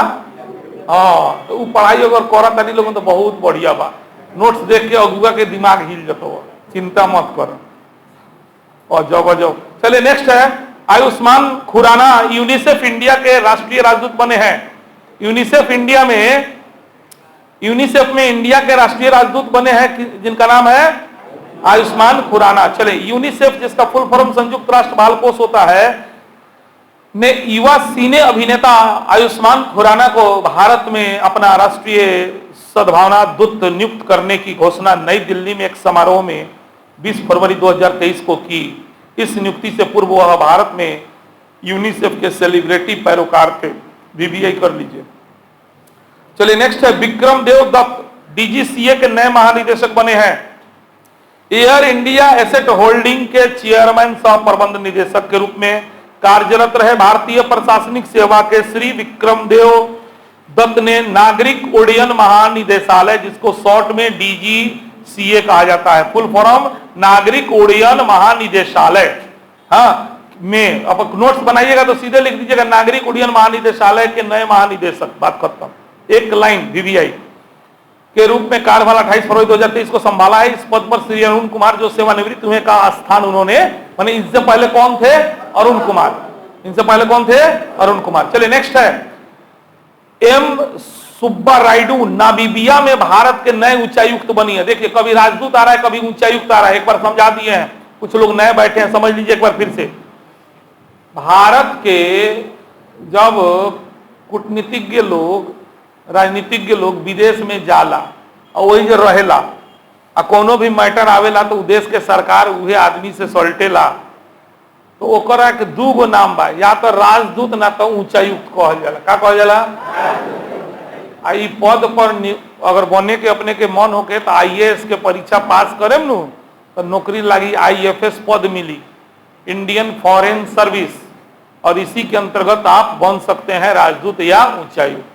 हाँ तो वो पढ़ाई अगर करत नहीं लोगन तो बहुत बढ़िया बा, नोट्स देख के अगुआ के दिमाग हिल जाता हो, चिंता मत करो। और जब चलिए नेक्स्ट है आयुष्मान खुराना, यूनिसेफ इंडिया के राष्ट्रीय राजदूत बने हैं। यूनिसेफ में इंडिया के राष्ट्रीय राजदूत बने हैं जिनका नाम है आयुष्मान खुराना। चले यूनिसेफ जिसका फुल फॉर्म संयुक्त राष्ट्र बाल कोष होता है, ने युवा सिने अभिनेता आयुष्मान खुराना को भारत में अपना राष्ट्रीय सद्भावना दूत नियुक्त करने की घोषणा नई दिल्ली में एक समारोह में 20 फरवरी 2023 को की। इस नियुक्ति से पूर्व वह भारत में यूनिसेफ के सेलिब्रिटी पैरोकार थे। बीबीआई कर लीजिए। चलिए नेक्स्ट है विक्रम देव दत्त, डीजीसीए के नए महानिदेशक बने हैं। एयर इंडिया एसेट होल्डिंग के चेयरमैन सह प्रबंध निदेशक के रूप में कार्यरत रहे भारतीय प्रशासनिक सेवा के श्री विक्रम देव दत्त ने नागरिक उड्डयन महानिदेशालय, जिसको शॉर्ट में डीजीसीए कहा जाता है, फुल फॉर्म नागरिक उड्डयन महानिदेशालय, हाँ में अब नोट्स बनाइएगा तो सीधे लिख दीजिएगा नागरिक उड्डयन महानिदेशालय के नए महानिदेशक, बात खत्म, एक लाइन। बीबीआई के रूप में कार्यभार 28 फरवरी 2023 को संभाला है। इस पद पर श्री अरुण कुमार जो सेवानिवृत्त हुए का स्थान उन्होंने, माने इनसे पहले कौन थे? अरुण कुमार। इनसे पहले कौन थे? अरुण कुमार। चलिए नेक्स्ट है एम सुब्बा राइडू, नामीबिया में भारत के नए उच्चायुक्त बनी है। देखिए कभी राजदूत आ रहा है, कभी उच्चायुक्त आ रहा है, एक बार समझा दिए हैं, कुछ लोग नए बैठे हैं, समझ लीजिए एक बार फिर से। भारत के जब कूटनीतिज्ञ लोग, राजनीतिज्ञ लोग विदेश में जाला और वही जो रहेला आ कोनो भी मैटर आवेला तो देश के सरकार उहे आदमी से सल्टेला, तो ओकरा के 2 गो नाम बा, या तो राजदूत ना तो उच्चायुक्त कहल जाला। का कहल जाला? आ ई पद पर अगर बने के अपने के मन होके तो आईएएस के परीक्षा पास करेम नु तो नौकरी लगी, आईएफएस पद मिली, इंडियन फॉरेन सर्विस, और इसी के अंतर्गत आप बन सकते हैं राजदूत या उच्चायुक्त।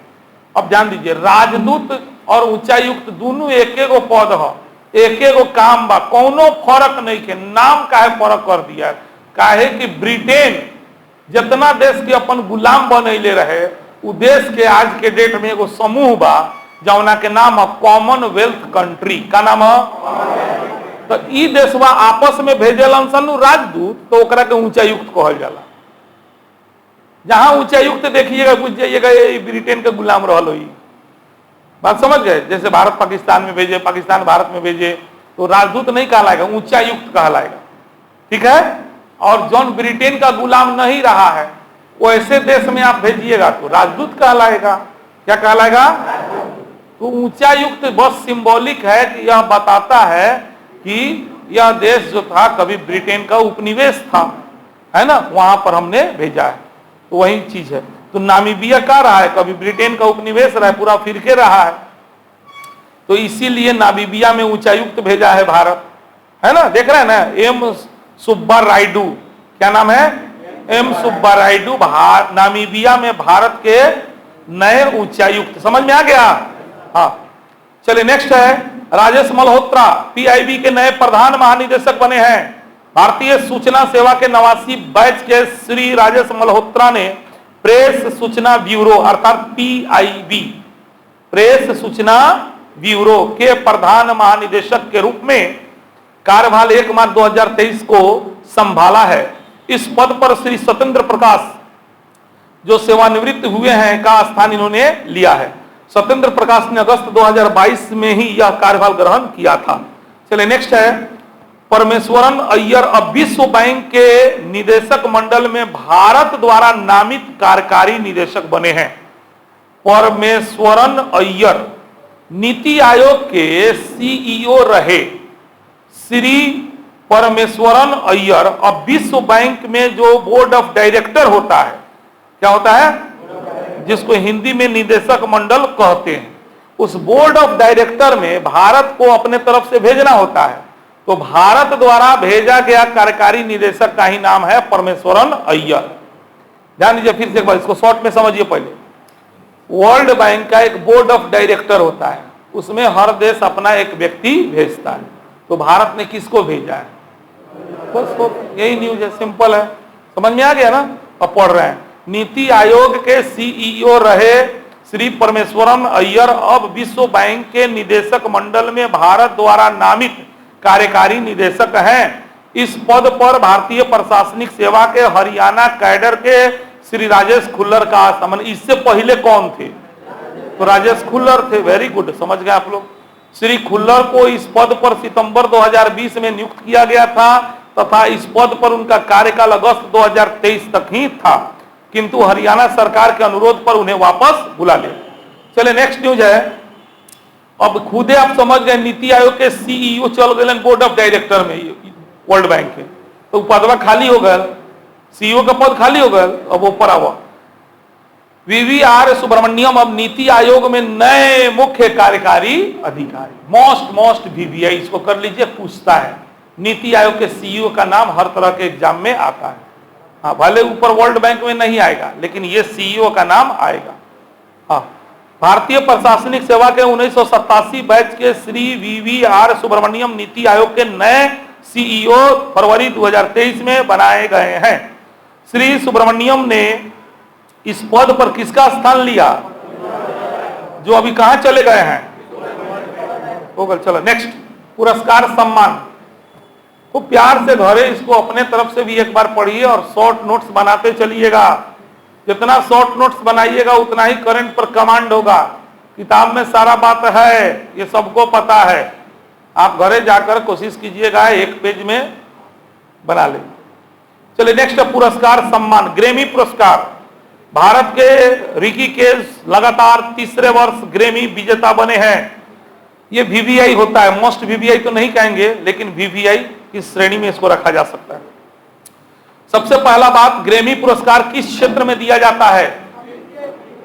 अब जान दीजिए राजदूत और उच्चायुक्त दोनों एक गो पद है, एक गो काम बा, कोनो फर्क नहीं के। नाम काहे फर्क कर दिया? काहे कि ब्रिटेन जितना देश के अपन गुलाम बनैले रहे, उ देश के आज के डेट में एगो समूह बा जौना के नाम है कॉमनवेल्थ कंट्री। का नाम है? तो ई देशवा आपस में भेजेलन सन राजदूत, तो ओकरा के उच्चायुक्त कहल जाला। जहां उच्चायुक्त देखिएगा पूछ जाइएगा ये ब्रिटेन के गुलाम रहल होई, बात समझ गए? जैसे भारत पाकिस्तान में भेजे, पाकिस्तान भारत में भेजे, तो राजदूत नहीं कहलाएगा, उच्चायुक्त कहलाएगा, ठीक है। और जौन ब्रिटेन का गुलाम नहीं रहा है वो ऐसे देश में आप भेजिएगा तो राजदूत कहलाएगा। क्या कहलाएगा? तो उच्चायुक्त बस सिंबॉलिक है कि यह बताता है कि यह देश जो था कभी ब्रिटेन का उपनिवेश था, है ना, वहां पर हमने भेजा है, तो वही चीज है। तो नामीबिया का रहा है, कभी ब्रिटेन का उपनिवेश रहा है, पूरा फिरके रहा है, तो इसीलिए नामीबिया में उच्चायुक्त भेजा है भारत, है ना। देख रहे हैं ना, एम सुब्बा राइडू, क्या नाम है? एम सुब्बा राइडू, नामीबिया में भारत के नए उच्चायुक्त। समझ में आ गया? हाँ चलिए नेक्स्ट है राजेश मल्होत्रा पीआईबी के नए प्रधान महानिदेशक बने हैं। भारतीय सूचना सेवा के 89 बैच के श्री राजेश मल्होत्रा ने प्रेस सूचना ब्यूरो अर्थात पीआईबी प्रेस सूचना ब्यूरो के प्रधान महानिदेशक के रूप में कार्यभार 1 मार्च 2023 को संभाला है। इस पद पर श्री सत्येंद्र प्रकाश जो सेवानिवृत्त हुए हैं का स्थान इन्होंने लिया है। सत्येंद्र प्रकाश ने अगस्त 2022 में ही यह कार्यभार ग्रहण किया था। चलिए नेक्स्ट है परमेश्वरन अय्यर अब विश्व बैंक के निदेशक मंडल में भारत द्वारा नामित कार्यकारी निदेशक बने हैं। परमेश्वरन अय्यर नीति आयोग के सीईओ रहे। श्री परमेश्वरन अय्यर अब विश्व बैंक में जो बोर्ड ऑफ डायरेक्टर होता है, क्या होता है, जिसको हिंदी में निदेशक मंडल कहते हैं, उस बोर्ड ऑफ डायरेक्टर में भारत को अपने तरफ से भेजना होता है। तो भारत द्वारा भेजा गया कार्यकारी निदेशक का ही नाम है परमेश्वरन अय्यर। ध्यान दीजिए, फिर से एक बार इसको शॉर्ट में समझिए। पहले वर्ल्ड बैंक का एक बोर्ड ऑफ डायरेक्टर होता है, उसमें हर देश अपना एक व्यक्ति भेजता है। तो भारत ने किसको भेजा है, बस यही न्यूज है, सिंपल है, समझ में आ गया ना। अब पढ़ रहे हैं, नीति आयोग के सीईओ रहे श्री परमेश्वरन अय्यर अब विश्व बैंक के निदेशक मंडल में भारत द्वारा नामित कार्यकारी निदेशक हैं। इस पद पर भारतीय प्रशासनिक सेवा के हरियाणा कैडर के श्री राजेश खुल्लर का आगमन। इससे पहले कौन थे, तो राजेश खुल्लर थे। वेरी गुड, समझ गए आप लोग। श्री खुल्लर को इस पद पर सितंबर 2020 में नियुक्त किया गया था तथा इस पद पर उनका कार्यकाल अगस्त 2023 तक ही था, किंतु हरियाणा सरकार के अनुरोध पर उन्हें वापस बुला लिया। चले नेक्स्ट न्यूज है। अब खुदे आप समझ गए, नीति आयोग के सीईओ चल गए बोर्ड ऑफ डायरेक्टर में वर्ल्ड बैंक के, तो पदवा खाली हो गया, सीईओ का पद खाली हो गया। अब ऊपर आवा वीवीआर सुब्रमण्यम अब नीति आयोग में नए मुख्य कार्यकारी अधिकारी। मोस्ट वीवीआई इसको कर लीजिए, पूछता है। नीति आयोग के सीईओ का नाम हर तरह के एग्जाम में आता है। हाँ, भले ऊपर वर्ल्ड बैंक में नहीं आएगा, लेकिन ये सीईओ का नाम आएगा। हाँ, भारतीय प्रशासनिक सेवा के 1987 बैच के श्री वीवीआर सुब्रमण्यम नीति आयोग के नए सीईओ फरवरी 2023 में बनाए गए हैं। श्री सुब्रमण्यम ने इस पद पर किसका स्थान लिया, जो अभी कहां चले गए हैं, होगा। चलो नेक्स्ट, पुरस्कार सम्मान। तो प्यार से घरे इसको अपने तरफ से भी एक बार पढ़िए और शॉर्ट नोट्स बनाते चलिएगा। जितना शॉर्ट नोट्स बनाइएगा उतना ही करंट पर कमांड होगा। किताब में सारा बात है, ये सबको पता है। आप घरे जाकर कोशिश कीजिएगा एक पेज में बना ले। चलिए नेक्स्ट, पुरस्कार सम्मान। ग्रेमी पुरस्कार। भारत के रिकी केज लगातार तीसरे वर्ष ग्रेमी विजेता बने हैं। ये वीवीआई होता है, मोस्ट वीवीआई तो नहीं कहेंगे, लेकिन वीवीआई इस श्रेणी में इसको रखा जा सकता है। सबसे पहला बात, ग्रेमी पुरस्कार किस क्षेत्र में दिया जाता है,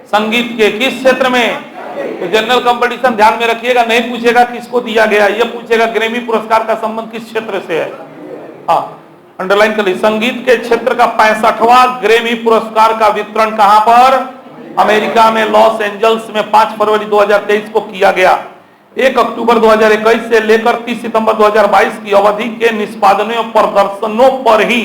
संगीत के। किस क्षेत्र में, तो जनरल कंपटीशन ध्यान में रखिएगा, नहीं पूछेगा किसको दिया गया, ये पूछेगा ग्रेमी पुरस्कार का संबंध किस क्षेत्र से है। हाँ, अंडरलाइन कर लीजिए। संगीत के क्षेत्र का 65वां ग्रेमी पुरस्कार का वितरण कहां पर, अमेरिका में लॉस एंजल्स में 5 फरवरी 2023 को किया गया। 1 अक्टूबर 2021 से लेकर 30 सितंबर 2022 की अवधि के निष्पादनों और प्रदर्शनों पर ही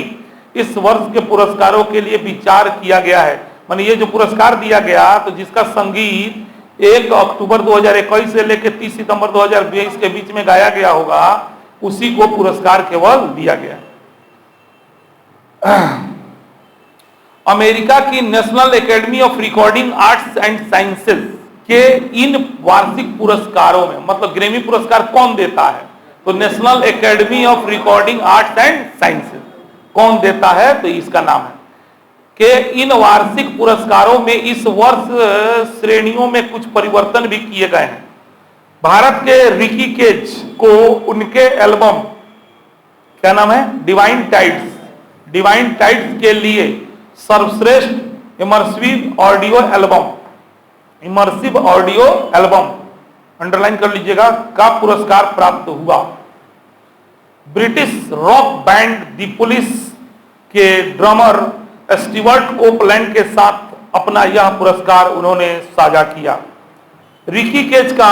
इस वर्ष के पुरस्कारों के लिए विचार किया गया है। माने ये जो पुरस्कार दिया गया, तो जिसका संगीत 1 अक्टूबर 2021 से लेकर 30 सितंबर 2022 के बीच में गाया गया होगा, उसी को पुरस्कार केवल दिया गया। अमेरिका की national academy of recording arts and sciences के इन वार्षिक पुरस्कारों में, मतलब ग्रेमी पुरस्कार कौन देता है, तो national academy of recording arts and sciences कौन देता है, तो इसका नाम है। के इन वार्षिक पुरस्कारों में इस वर्ष श्रेणियों में कुछ परिवर्तन भी किए गए हैं। भारत के रिकी केज को उनके एल्बम, क्या नाम है, डिवाइन टाइड्स के लिए सर्वश्रेष्ठ इमर्सिव ऑडियो एल्बम, अंडरलाइन कर लीजिएगा, का पुरस्कार प्राप्त हुआ। British rock band the police के ड्रमर स्टीवर्ट कोपलैंड के साथ अपना यह पुरस्कार उन्होंने साझा किया। रिकी केज का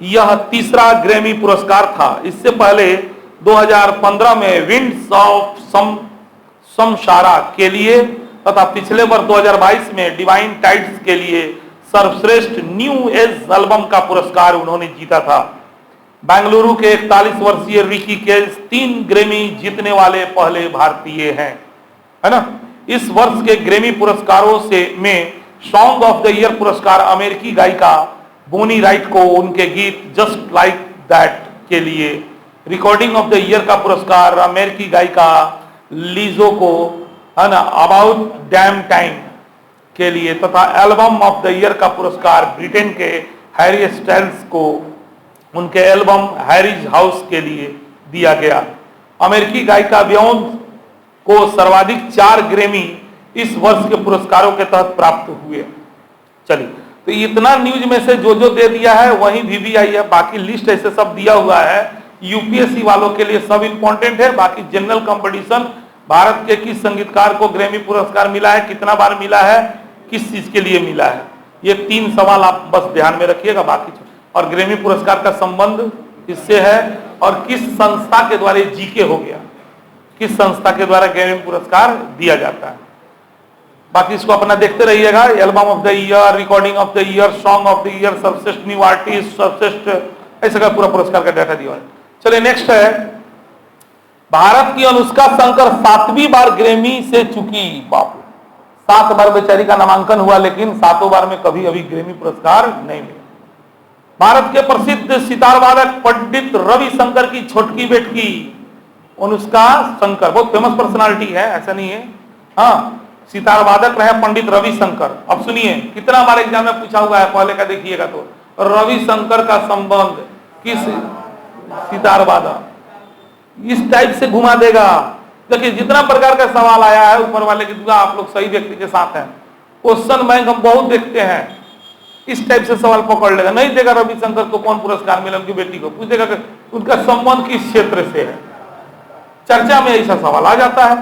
यह तीसरा ग्रैमी पुरस्कार था। इससे पहले 2015 में विंड्स ऑफ समशारा के लिए तथा पिछले वर्ष 2022 में डिवाइन टाइड्स के लिए सर्वश्रेष्ठ न्यू एज एल्बम का पुरस्कार उन्होंने जीता था। बेंगलुरु के 41 वर्षीय रिकी केज 3 ग्रैमी जीतने वाले पहले भारतीय हैं, है ना। इस वर्ष के ग्रैमी पुरस्कारों में सॉन्ग ऑफ द ईयर पुरस्कार अमेरिकी गायिका बोनी राइट को उनके गीत जस्ट लाइक दैट के लिए, रिकॉर्डिंग ऑफ द ईयर का पुरस्कार अमेरिकी गायिका लीजो को, है ना, अबाउट डैम टाइम के लिए, तथा एल्बम ऑफ द ईयर का पुरस्कार ब्रिटेन के हैरी स्टाइल्स को उनके एल्बम हैरीज हाउस के लिए दिया गया। अमेरिकी गायिका बियोंस को सर्वाधिक 4 ग्रैमी इस वर्ष के पुरस्कारों के तहत प्राप्त हुए। चलिए, तो इतना न्यूज में से जो जो दे दिया है वही VVI है, बाकी लिस्ट ऐसे सब दिया हुआ है। यूपीएससी वालों के लिए सब इंपॉर्टेंट है। बाकी जनरल कंपटीशन, भारत के किस संगीतकार को ग्रैमी पुरस्कार मिला है, कितना बार मिला है, किस चीज के लिए मिला है, ये 3 सवाल आप बस ध्यान में रखिएगा। बाकी और ग्रैमी पुरस्कार का संबंध इससे है और किस संस्था के द्वारा जीके हो गया, किस संस्था के द्वारा ग्रैमी पुरस्कार दिया जाता है। बाकी इसको अपना देखते रहिएगा। Album of the year, recording of the year, song of the year, सर्वश्रेष्ठ न्यू आर्टिस्ट, सर्वश्रेष्ठ, ऐसे का पूरा पुरस्कार का डाटा दिया है। चलिए नेक्स्ट है, भारत की अनुष्का शंकर 7वीं बार ग्रैमी से चुकी। बाप, 7 बार बेचारी का नामांकन हुआ, लेकिन 7 बार में कभी अभी ग्रैमी पुरस्कार नहीं मिला। भारत के प्रसिद्ध सितार वादक पंडित रविशंकर की छोटकी बेटी अनुष्का शंकर, बहुत फेमस पर्सनालिटी है, ऐसा नहीं है। हाँ, सितार वादक रहे पंडित रविशंकर। अब सुनिए, कितना बार एग्जाम में पूछा हुआ है, पहले का देखिएगा। तो रविशंकर का संबंध किस सितार वादक, इस टाइप से घुमा देगा। देखिए, जितना प्रकार का सवाल आया है, ऊपर वाले की दुआ आप लोग सही व्यक्ति के साथ हैं। क्वेश्चन बैंक हम बहुत देखते हैं, इस टाइप से सवाल पकड़ लेगा। नहीं देगा रविशंकर को कौन पुरस्कार मिला, उनकी बेटी को पूछेगा कि उनका संबंध किस क्षेत्र से है। चर्चा में ऐसा सवाल आ जाता है,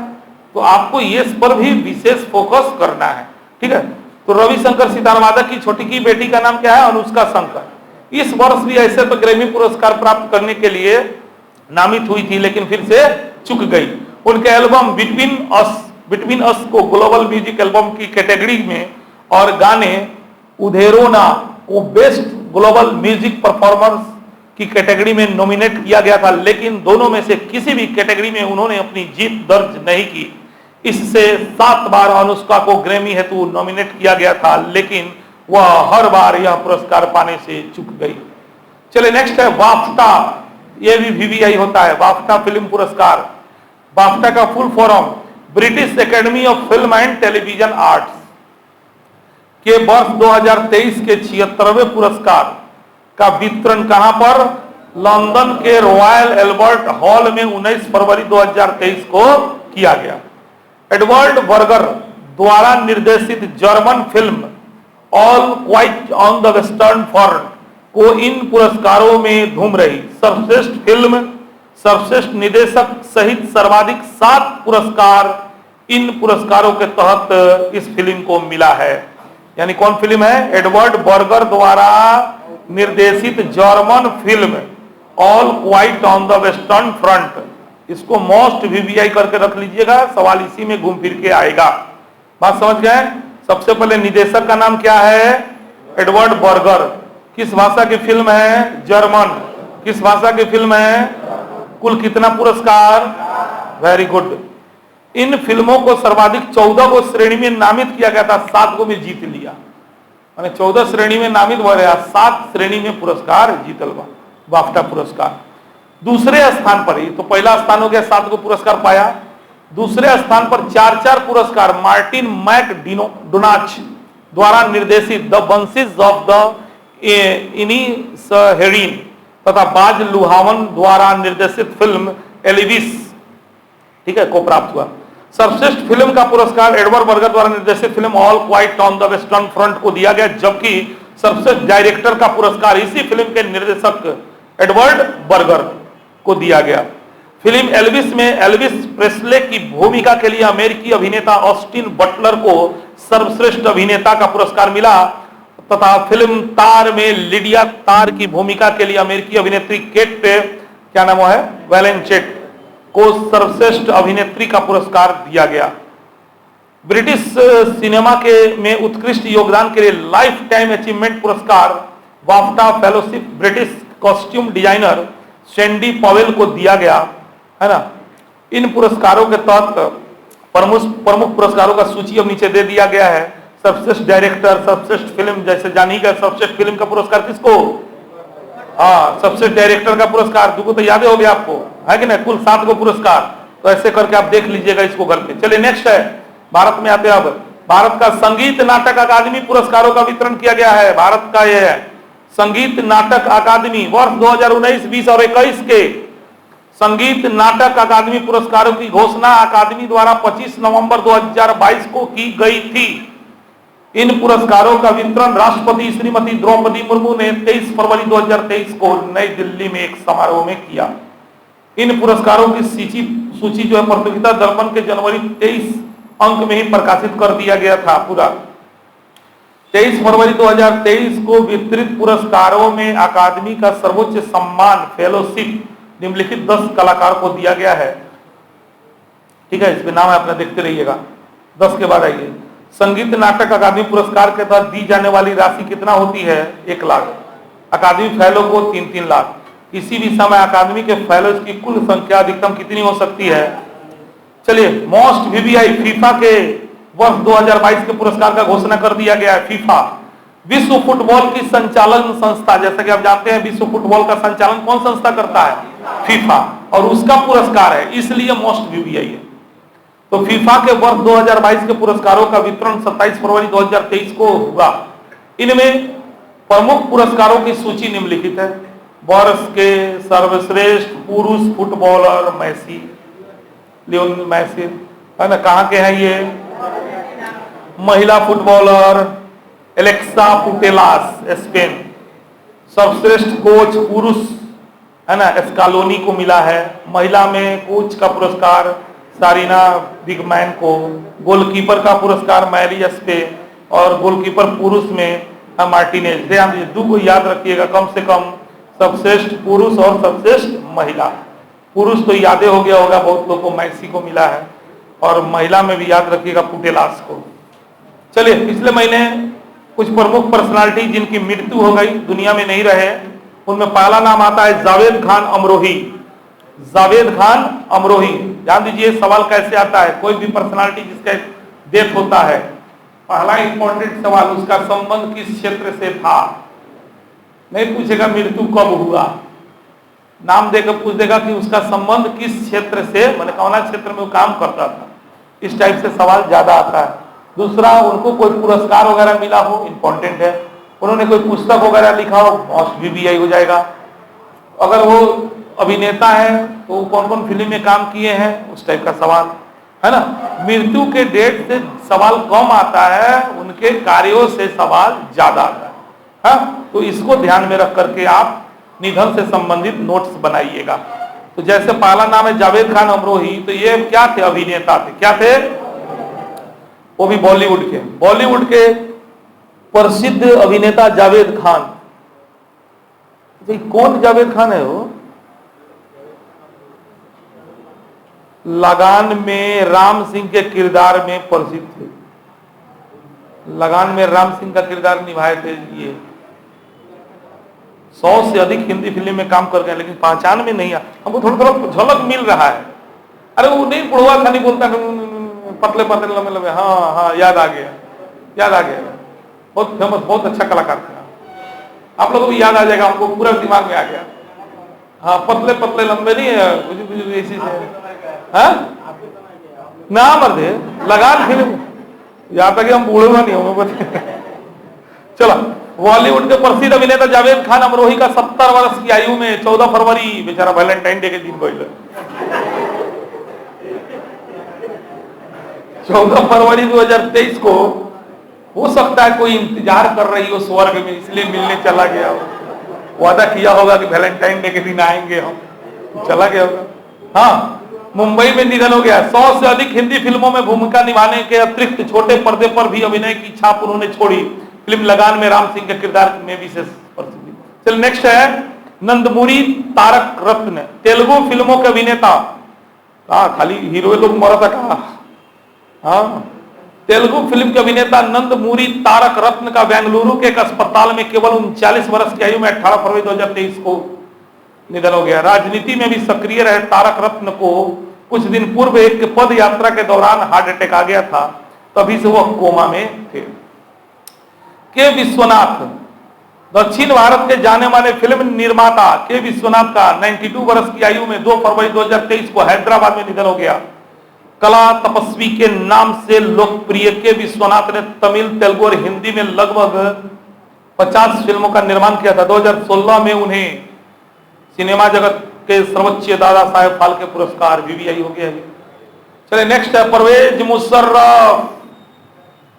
तो आपको ये पर भी विशेष फोकस करना है, ठीक है। तो रविशंकर सितार वादक की छोटी की बेटी का नाम क्या है, अनुष्का शंकर। इस वर्ष भी ऐसे तो ग्रैमी पुरस्कार प्राप्त करने के लिए नामित हुई थी, लेकिन फिर से चूक गई। उनके एल्बम बिटवीन अस को ग्लोबल म्यूजिक एल्बम की कैटेगरी में और गाने उधेरोना को बेस्ट ग्लोबल म्यूजिक परफॉर्मेंस की कैटेगरी में नॉमिनेट किया गया था, लेकिन दोनों में से किसी भी कैटेगरी में उन्होंने अपनी जीत दर्ज नहीं की। इससे 7 बार अनुष्का को ग्रैमी हेतु नॉमिनेट किया गया था, लेकिन वह हर बार यह पुरस्कार पाने से चूक गई। चलिए नेक्स्ट है बाफ्टा। यह भी VVI होता है, बाफ्टा फिल्म पुरस्कार। बाफ्टा का full form British academy of film and television arts के वर्ष 2023 के 76वें पुरस्कार का वितरण कहां पर, लंदन के रॉयल एल्बर्ट हॉल में 19 फरवरी 2023 को किया गया। एडवर्ड बर्गर द्वारा निर्देशित German film all quite on the western front को इन पुरस्कारों में धूम रही। सर्वश्रेष्ठ फिल्म, सर्वश्रेष्ठ निदेशक सहित सर्वाधिक 7 पुरस्कार इन पुरस्कारों के तहत इस फिल्म को मिला है। यानी कौन फिल्म है, एडवर्ड बर्गर द्वारा निर्देशित German film all quite on the western front. इसको मोस्ट VVI करके रख लीजिएगा, सवाल इसी में घूम फिर के आएगा। बात समझ गए। सबसे पहले निदेशक का नाम क्या है, एडवर्ड बर्गर। किस भाषा की फिल्म है, जर्मन। किस भाषा की फिल्म है, कुल कितना पुरस्कार, वेरी गुड। इन फिल्मों को सर्वाधिक 14 को श्रेणी में नामित किया गया था, 7 को में जीत लिया। 14 श्रेणी में नामित हुआ, 7 श्रेणी में पुरस्कार जीतल बाफ्टा पुरस्कार। दूसरे स्थान पर, तो पहला स्थान हो गया, 7 को पुरस्कार पाया। दूसरे स्थान पर 4 पुरस्कार मार्टिन मैकडोनाच द्वारा निर्देशित द बंसीज ऑफ द इनिसहेरिन तथा बाज लुहावन द्वारा निर्देशित फिल्म एलिविस, ठीक है, को प्राप्त हुआ। सर्वश्रेष्ठ फिल्म का पुरस्कार एडवर्ड बर्गर द्वारा निर्देशित film all quite on the western front को दिया गया, जबकि सर्वश्रेष्ठ डायरेक्टर का पुरस्कार इसी फिल्म के निर्देशक एडवर्ड बर्गर को दिया गया। फिल्म एल्विस में एल्विस प्रेस्ले की भूमिका के लिए अमेरिकी अभिनेता ऑस्टिन बटलर को सर्वश्रेष्ठ अभिनेता का पुरस्कार मिला तथा फिल्म तार में लिडिया तार की भूमिका के लिए अमेरिकी अभिनेत्री केट, क्या नाम है, वेलेंचेट को सर्वश्रेष्ठ अभिनेत्री का पुरस्कार दिया गया। ब्रिटिश सिनेमा के में उत्कृष्ट योगदान के लिए लाइफ टाइम अचीवमेंट पुरस्कार BAFTA fellowship British costume designer Sandy Powell को दिया गया है ना। इन पुरस्कारों के तहत प्रमुख पुरस्कारों का सूची अब नीचे दे दिया गया है। सर्वश्रेष्ठ डायरेक्टर, सर्वश्रेष्ठ फिल्म, जैसे जानी का सर्वश्रेष्ठ फिल्म का पुरस्कार किसको, हाँ, सर्वश्रेष्ठ डायरेक्टर का पुरस्कार तुमको तो याद हो गया आपको, है कि नहीं, कुल 7 को पुरस्कार। तो ऐसे करके आप देख लीजिएगा इसको घर पे। चलिए नेक्स्ट है, भारत में आते हैं। अब भारत का संगीत नाटक अकादमी पुरस्कारों का वितरण किया गया है। भारत का यह है संगीत नाटक अकादमी वर्ष 2019, 20 और 21 के संगीत नाटक अकादमी पुरस्कारों की घोषणा अकादमी द्वारा 25 नवंबर 2022 को की गई थी। इन पुरस्कारों का वितरण राष्ट्रपति श्रीमती द्रौपदी मुर्मू ने 23 फरवरी 2023 को नई दिल्ली में एक समारोह में किया। इन पुरस्कारों की सूची जो है पत्रिका दर्पण के जनवरी 23 अंक में ही प्रकाशित कर दिया गया था। पूरा 23 फरवरी 2023 को वितरित पुरस्कारों में अकादमी का सर्वोच्च सम्मान फेलोशिप निम्नलिखित 10 कलाकार को दिया गया है। ठीक है, इसमें नाम है अपना, देखते रहिएगा। 10 के बाद आइए, संगीत नाटक अकादमी पुरस्कार के तहत दी जाने वाली राशि कितना होती है, 1 लाख। अकादमी फेलो को 3-3 लाख। किसी भी समय अकादमी के फेलोज की कुल संख्या अधिकतम कितनी हो सकती है। चलिए, मोस्ट वीवीआई फीफा के वर्ष 2022 के पुरस्कार का घोषणा कर दिया गया है। फीफा विश्व फुटबॉल की संचालन संस्था, जैसा कि आप जानते हैं विश्व फुटबॉल का संचालन कौन संस्था करता है, फीफा, और उसका पुरस्कार है, इसलिए मोस्ट वीवीआई है। तो फीफा के वर्ष 2022 के पुरस्कारों का वितरण 27 फरवरी 2023 को हुआ। इनमें प्रमुख पुरस्कारों की सूची निम्नलिखित है। वर्ष के सर्वश्रेष्ठ पुरुष फुटबॉलर मेसी, लियोनेल मेसी, है ना, कहां के हैं ये, महिला फुटबॉलर एलेक्सा पुटेलास, स्पेन। सर्वश्रेष्ठ कोच पुरुष, है ना, स्कालोनी को मिला है। महिला में कोच का पुरस्कार सारिना बिगमैन को। गोलकीपर का पुरस्कार मैरी एस्पे, और गोलकीपर पुरुष में मार्टिनेज। ध्यान दीजिए, 2 को याद रखिएगा कम से कम, सर्वश्रेष्ठ पुरुष और सर्वश्रेष्ठ महिला। पुरुष तो यादें हो गया होगा बहुत लोगों को, मैसी को मिला है, और महिला में भी याद रखिएगा पुटेलास को। चलिए, पिछले महीने कुछ प्रमुख पर्सनालिटी जिनकी मृत्यु हो गई, दुनिया में नहीं रहे, उनमें पहला नाम आता है जावेद खान अमरोही। जावेद खान अमरोही, ध्यान दीजिए सवाल कैसे आता है, कोई भी पर्सनालिटी जिसका डेथ होता है, पहला इंपॉर्टेंट सवाल उसका संबंध किस क्षेत्र से था। नहीं पूछेगा मृत्यु कब हुआ, नाम देकर पूछ देगा कि उसका संबंध किस क्षेत्र से, मैंने कौन क्षेत्र में वो काम करता था। इस टाइप से सवाल ज्यादा आता है। दूसरा, उनको कोई पुरस्कार वगैरह मिला हो, इंपॉर्टेंट है। उन्होंने कोई पुस्तक वगैरह लिखा हो, मोस्ट वीवीआई हो जाएगा। अगर वो अभिनेता है तो वो कौन कौन फिल्म में काम किए हैं, उस टाइप का सवाल, है ना। मृत्यु के डेट से सवाल कम आता है, उनके कार्यों से सवाल ज्यादा आता है। हाँ, तो इसको ध्यान में रख करके आप निधन से संबंधित नोट्स बनाइएगा। तो जैसे पहला नाम है जावेद खान अमरोही, तो ये क्या थे, अभिनेता थे। क्या थे, वो भी बॉलीवुड के। बॉलीवुड के प्रसिद्ध अभिनेता जावेद खान। कौन जावेद खान है वो, लगान में राम सिंह के किरदार में प्रसिद्ध थे। लगान में राम सिंह का किरदार निभाए थे ये। 100 से अधिक हिंदी फिल्म में काम कर गए, लेकिन पहचान में नहीं आ, हमको थोड़ा थोड़ा झलक मिल रहा है। अरे वो नहीं बुढ़वा खानी बोलता, पतले पतले लंबे लंबे, हाँ हाँ याद आ गया, याद आ गया। बहुत फेमस, बहुत अच्छा कलाकार था। आप लोगों को भी याद आ जाएगा, हमको पूरा दिमाग में आ गया। हाँ, पतले पतले लंबे नहीं है, ऐसी से नाम अर्धे लगान फिल्म, यहाँ तक हम बूढ़े नहीं होंगे। चलो, बॉलीवुड के प्रसिद्ध अभिनेता जावेद खान अमरोही का 70 वर्ष की आयु में 14 फरवरी, बेचारा वैलेंटाइन डे के दिन बोले 14 फरवरी 2023 को, हो सकता है कोई इंतजार कर रही हो स्वर्ग में, इसलिए मिलने चला गया हो। वादा किया होगा कि वैलेंटाइन डे के दिन आएंगे हम, चला गया होगा। हाँ, मुंबई में निधन हो गया। 100 से अधिक हिंदी फिल्मों में भूमिका निभाने के अतिरिक्त छोटे पर्दे पर भी अभिनय की छाप उन्होंने छोड़ी। फिल्म लगान में राम सिंह के किरदार में विशेष प्रसिद्धि। चलिए नेक्स्ट है नंदमुरी तारक रत्न, तेलुगु फिल्मों के अभिनेता। खाली हीरो लोग मरा था कहा। हाँ, तेलुगु फिल्म के अभिनेता नंदमुरी तारक रत्न का बेंगलुरु के एक अस्पताल में केवल 39 वर्ष की आयु में 18 फरवरी 2023 को निधन हो गया। राजनीति में भी सक्रिय रहे तारक रत्न को कुछ दिन पूर्व एक पद यात्रा के दौरान हार्ट अटैक आ गया था, तभी से वह कोमा में थे। के विश्वनाथ, दक्षिण भारत के जाने माने फिल्म निर्माता के विश्वनाथ का 92 वर्ष की आयु में 2 फरवरी 2023 को हैदराबाद में निधन हो गया। कला तपस्वी के नाम से लोकप्रिय के विश्वनाथ ने तमिल, तेलुगु और हिंदी में लगभग 50 फिल्मों का निर्माण किया था। 2016 में उन्हें सिनेमा जगत के सर्वोच्च दादा साहेब फाल्के पुरस्कार VVI हो गया है। चलिए नेक्स्ट है परवेज मुशर्रफ,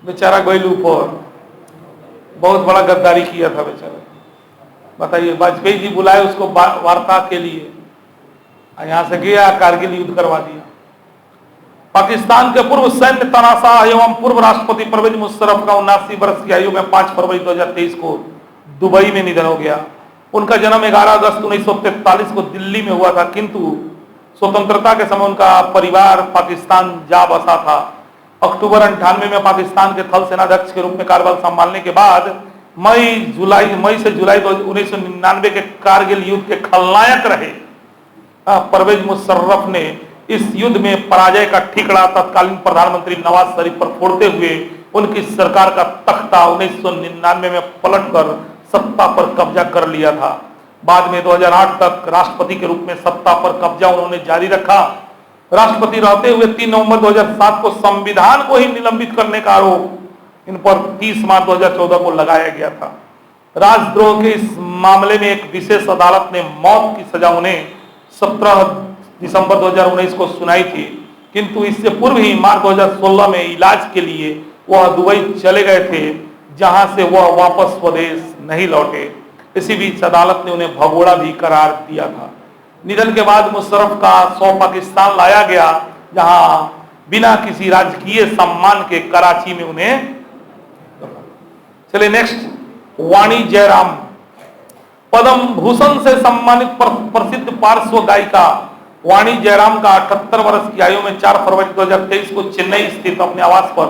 बेचारा गोइलू पर बहुत बड़ा गद्दारी किया था बेचारा। बताइए, वाजपेयी जी बुलाए उसको वार्ता के लिए, यहां से गया, कारगिल युद्ध करवा दिया। पाकिस्तान के पूर्व सैन्य तानाशाह एवं पूर्व राष्ट्रपति परवेज मुशर्रफ का 79 वर्ष की आयु में 5 फरवरी 2023 को दुबई में निधन हो गया। उनका जन्म 11 अगस्त 1943 को दिल्ली में हुआ था, किंतु स्वतंत्रता के समय उनका परिवार पाकिस्तान जा बसा था। अक्टूबर 98 में पाकिस्तान के थल सेनाध्यक्ष के रूप में कार्यभार संभालने के बाद मई से जुलाई 1999 के कारगिल युद्ध के खलनायक रहे। परवेज मुशर्रफ ने इस युद्ध में पराजय का ठिकरा तत्कालीन प्रधानमंत्री नवाज शरीफ पर फोड़ते हुए उनकी सरकार का तख्ता 1999 में पलटकर सत्ता पर कब्जा कर लिया था। बाद में 2008 तक राष्ट्रपति के रूप में सत्ता पर कब्जा उन्होंने जारी रखा। राष्ट्रपति रहते हुए 3 नवंबर 2007 को संविधान को ही निलंबित करने का आरोप इन पर 30 मार्च 2014 को लगाया गया था। राजद्रोह के इस मामले में एक विशेष अदालत ने मौत की सजा उन्हें 17 दिसंबर 2019 को सुनाई थी, किंतु इससे पूर्व ही मार्च 2016 में इलाज के लिए वह दुबई चले गए थे, जहां से वह वापस स्वदेश नहीं लौटे। इसी बीच अदालत ने उन्हें भगोड़ा भी करार दिया था। निधन के बाद मुशर्रफ का शव पाकिस्तान लाया गया, जहां बिना किसी राजकीय सम्मान के कराची में उन्हें। चलिए नेक्स्ट, वाणी जयराम, पद्म भूषण से सम्मानित प्रसिद्ध पार्श्व गायिका वाणी जयराम का 78 वर्ष की आयु में 4 फरवरी 2023 को चेन्नई स्थित अपने आवास पर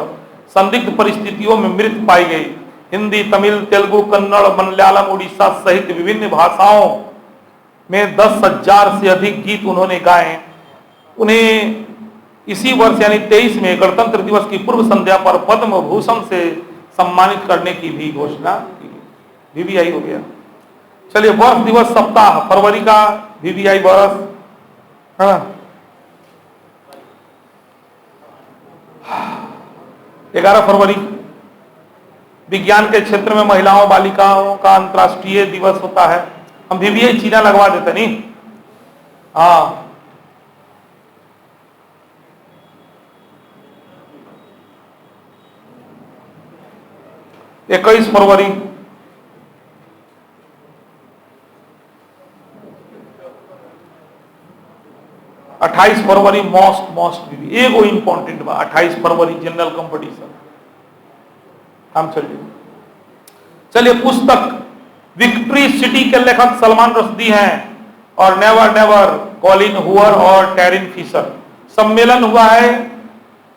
संदिग्ध परिस्थितियों में मृत पाई गई। हिंदी, तमिल, तेलुगु, कन्नड़, मलयालम, उड़ीसा सहित विभिन्न भाषाओं में 10,000 से अधिक गीत उन्होंने गाए। उन्हें इसी वर्ष यानी 23 में गणतंत्र दिवस की पूर्व संध्या पर पद्म भूषण से सम्मानित करने की भी घोषणा की। VVI हो गया। चलिए वर्ष दिवस सप्ताह, फरवरी का VVI वर्ष, हाँ 11 फरवरी विज्ञान के क्षेत्र में महिलाओं बालिकाओं का अंतर्राष्ट्रीय दिवस होता है। हम VVI चीना लगवा देते नहीं। हाँ 21 फरवरी, अट्ठाईस फरवरी मोस्ट एगो इंपॉर्टेंट बा 28 फरवरी जनरल कंपटीशन। हम चलिए पुस्तक विक्ट्री सिटी के लेखक सलमान रश्दी हैं और नेवर नेवर कॉलिन हूअर और टेरिन फिशर। सम्मेलन हुआ है,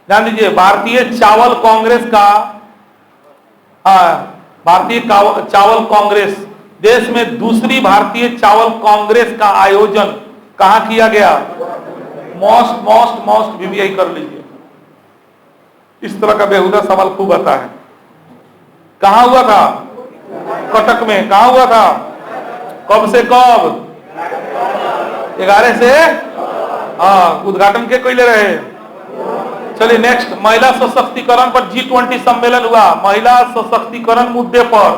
जान लीजिए, भारतीय चावल कांग्रेस का। भारतीय चावल कांग्रेस, देश में दूसरी भारतीय चावल कांग्रेस का आयोजन कहां किया गया? मोस्ट VVI कर लीजिए। इस तरह का बेहुदा सवाल खूब आता है। कहां हुआ था? कटक में। कहां हुआ था? कब से कब? 11 से। उद्घाटन के कोई ले रहे। चलिए नेक्स्ट, महिला सशक्तिकरण पर G20 सम्मेलन हुआ। महिला सशक्तिकरण मुद्दे पर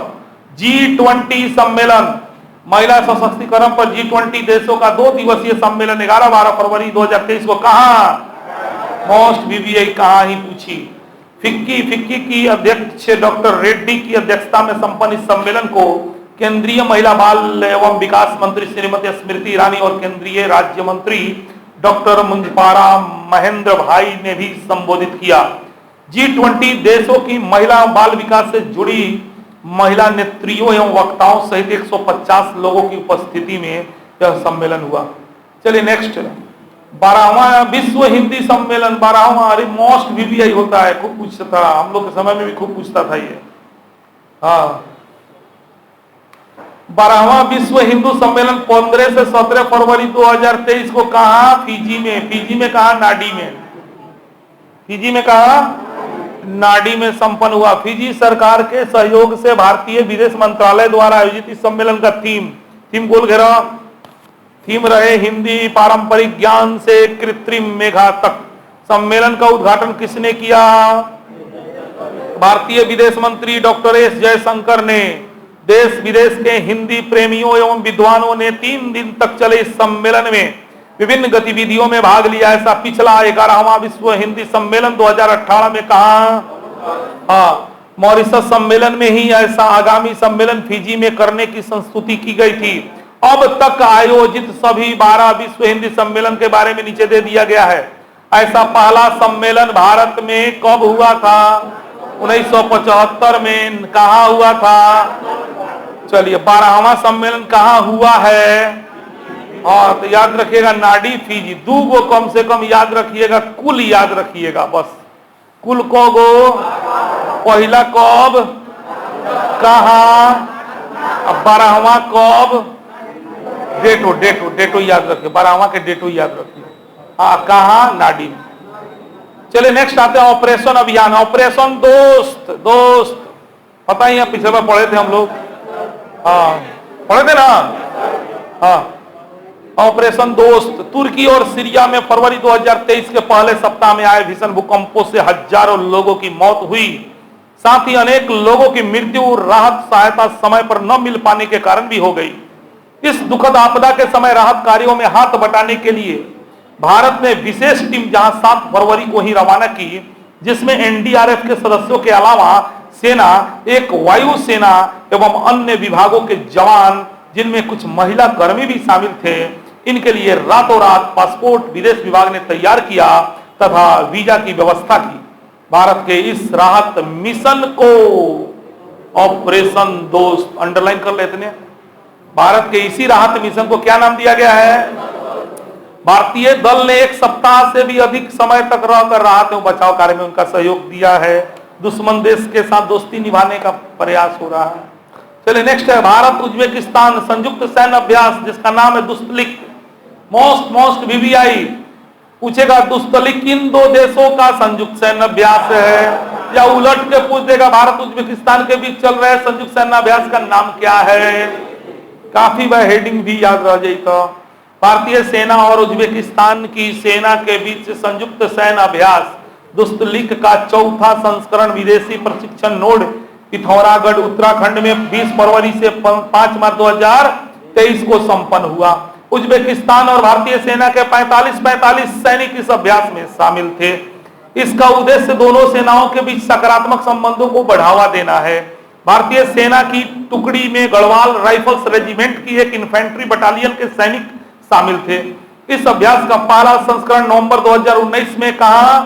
G20 सम्मेलन, महिला सशक्तिकरण पर G20 देशों का 2 दिवसीय सम्मेलन 11-12 फरवरी 2023 को कहां? मोस्ट VVI कहां ही पूछी। फिक्की की अध्यक्ष डॉक्टर रेड्डी की अध्यक्षता में संपन्न इस सम्मेलन को केंद्रीय महिला बाल एवं विकास मंत्री श्रीमती स्मृति ईरानी और केंद्रीय राज्य मंत्री डॉक्टर मुंजपारा महेंद्र भाई ने भी संबोधित किया। G20 देशों की महिला बाल विकास से जुड़ी महिला नेत्रियों एवं वक्ताओं सहित 150 लोगों की उपस्थिति में यह सम्मेलन हुआ। चलिए नेक्स्ट, 12वां विश्व हिंदी सम्मेलन। 12वां, अरे मोस्ट VVI होता है, खूब पूछता था हम लोग के समय में भी, खूब पूछता था ये। हाँ, 12वां विश्व हिंदू सम्मेलन 15 से 17 फरवरी 2023 को कहा? फिजी में। फिजी में कहा? नाडी में। फिजी में कहा? नाडी में संपन्न हुआ। फिजी सरकार के सहयोग से भारतीय विदेश मंत्रालय द्वारा आयोजित इस सम्मेलन का थीम गोल घेरा थीम रहे हिंदी पारंपरिक ज्ञान से कृत्रिम मेघा तक। सम्मेलन का उद्घाटन किसने किया? भारतीय विदेश मंत्री डॉक्टर एस जयशंकर ने। देश विदेश के हिंदी प्रेमियों एवं विद्वानों ने 3 दिन तक चले इस सम्मेलन में विभिन्न गतिविधियों में भाग लिया। ऐसा पिछला 11वां विश्व हिंदी सम्मेलन 2018 में कहा मॉरिशस सम्मेलन में ही ऐसा आगामी सम्मेलन फिजी में करने की संस्तुति की गई थी। अब तक आयोजित सभी 12 विश्व हिंदी सम्मेलन के बारे में नीचे दे दिया गया है। ऐसा पहला सम्मेलन भारत में कब हुआ था? 1975 में। कहाँ हुआ था? चलिए, 12वां सम्मेलन कहाँ हुआ है? और तो याद रखिएगा, नाडी फिजी। 2 गो कम से कम याद रखिएगा, कुल याद रखिएगा बस। कुल को गो? पहला कब? कहाँ? 12वां कब? डेटो याद रखिए, 12वां के डेटो याद रखिए। हाँ, कहाँ? नाडी में। चलिए नेक्स्ट आते हैं, ऑपरेशन अभियान। ऑपरेशन दोस्त पता ही है, पिछले बार पढ़े थे हम लोग। हाँ, पढ़े थे ना? हाँ, ऑपरेशन दोस्त। तुर्की और सीरिया में फरवरी 2023 के पहले सप्ताह में आए भीषण भूकंपों से हजारों लोगों की मौत हुई। साथ ही अनेक लोगों की मृत्यु राहत सहायता समय पर न मिल पाने के कारण भी हो गई। इस दुखद आपदा के समय राहत कार्यों में हाथ बटाने के लिए भारत ने विशेष टीम जहां 7 फरवरी को ही रवाना की, जिसमें NDRF के सदस्यों के अलावा सेना, एक वायुसेना एवं अन्य विभागों के जवान, जिनमें कुछ महिला कर्मी भी शामिल थे, इनके लिए रातों रात पासपोर्ट विदेश विभाग ने तैयार किया तथा वीजा की व्यवस्था की। भारत के इस राहत मिशन को ऑपरेशन दोस्त अंडरलाइन कर लेते हैं। भारत के इसी राहत मिशन को क्या नाम दिया गया है? भारतीय दल ने 1 सप्ताह से भी अधिक समय तक रहकर राहत एवं बचाव कार्य में उनका सहयोग दिया है। दुश्मन देश के साथ दोस्ती निभाने का प्रयास हो रहा है। चलिए नेक्स्ट है, भारत उज्बेकिस्तान संयुक्त सैन्य अभ्यास, जिसका नाम है दुस्तलिक। मोस्ट VVI पूछेगा, दुस्तलिक किन 2 देशों का संयुक्त सैन्य अभ्यास है? या उलट के पूछ देगा, भारत उज्बेकिस्तान के बीच चल रहे संयुक्त सैन्य अभ्यास का नाम क्या है? काफी बार हेडिंग भी याद रह जाएगा। भारतीय सेना और उज्बेकिस्तान की सेना के बीच संयुक्त सैन्य अभ्यास दुस्तलिक का 4था संस्करण विदेशी प्रशिक्षण नोड पिथौरागढ़ उत्तराखंड में 20 फरवरी से 5 मार्च 2023 को संपन्न हुआ। उज्बेकिस्तान और भारतीय सेना के 45 सैनिक इस अभ्यास में शामिल थे। इसका उद्देश्य दोनों सेनाओं के बीच सकारात्मक संबंधों को बढ़ावा देना है। भारतीय सेना की टुकड़ी में गढ़वाल राइफल्स रेजिमेंट की एक इन्फेंट्री बटालियन के सैनिक शामिल थे। इस अभ्यास का पहला संस्करण नवंबर 2019 में कहा?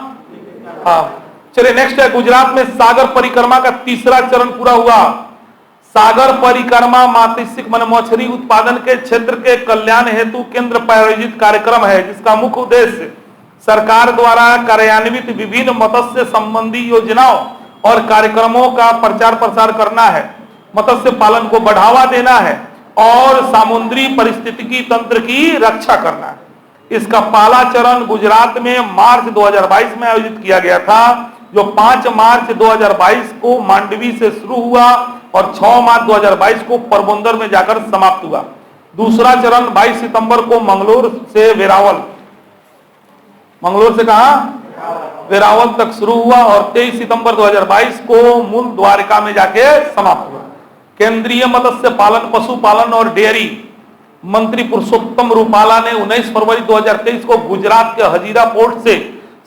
चलिए नेक्स्ट है, गुजरात में सागर परिक्रमा का 3रा चरण पूरा हुआ। सागर परिक्रमा मात्स्यिक मछली उत्पादन के क्षेत्र के कल्याण हेतु केंद्र प्रायोजित कार्यक्रम है, जिसका मुख्य उद्देश्य सरकार द्वारा कार्यान्वित विभिन्न मत्स्य संबंधी योजनाओं और कार्यक्रमों का प्रचार प्रसार करना है, मत्स्य पालन को बढ़ावा देना है और समुद्री पारिस्थितिकी तंत्र की रक्षा करना है। इसका पहला चरण गुजरात में मार्च 2022 में आयोजित किया गया था, जो 5 मार्च 2022 को मांडवी से शुरू हुआ और 6 मार्च 2022 को पोरबंदर में जाकर समाप्त हुआ। दूसरा चरण 22 सितंबर को मंगलोर से वेरावल तक शुरू हुआ और 23 सितंबर 2022 को मूल द्वारका में जाके समाप्त हुआ। केंद्रीय मत्स्य पालन, पशुपालन और डेयरी मंत्री पुरुषोत्तम रूपाला ने 19 फरवरी 2023 को गुजरात के हजीरा पोर्ट से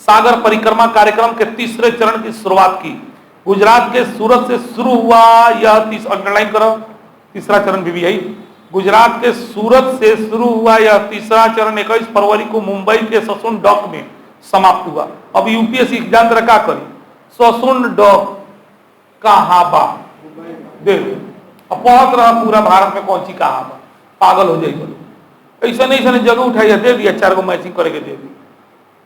सागर परिक्रमा कार्यक्रम के 3रे चरण की शुरुआत की। गुजरात के सूरत से शुरू हुआ यह अंडरलाइन करो, 3रा चरण VVI। गुजरात के सूरत से शुरू हुआ यह 3रा चरण 21 फरवरी को मुंबई के ससुन डॉक में समाप्त हुआ। अब UPSC एग्जाम क्या करी? ससुन डॉक कहाँ बा? दे दे। अब पहुंच रहा पूरा भारत में कौन सी कहा, पागल हो जाएगी। ऐसा नहीं जगह उठाइए, दे दिया, 4 गो मैचिंग करके दे दी।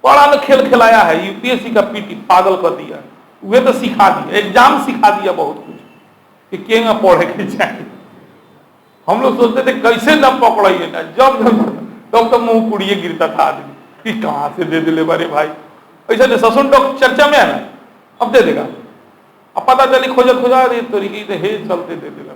बड़ा में खेल खिलाया है, यूपीएससी का पीटी पागल कर दिया। वे तो सिखा दिया, एग्जाम सिखा दिया बहुत कुछ कि क्या पढ़े के चाहिए। हम लोग सोचते थे कैसे न पकड़ाइए ना, जब तब तो मुंह कुड़िए गिरता था आदमी कि कहां से दे दिले बारे भाई। ऐसा नहीं, ससुन तो चर्चा में है ना, अब दे देगा। अब पता चली खोजा तरीके से हे चलते दे देगा।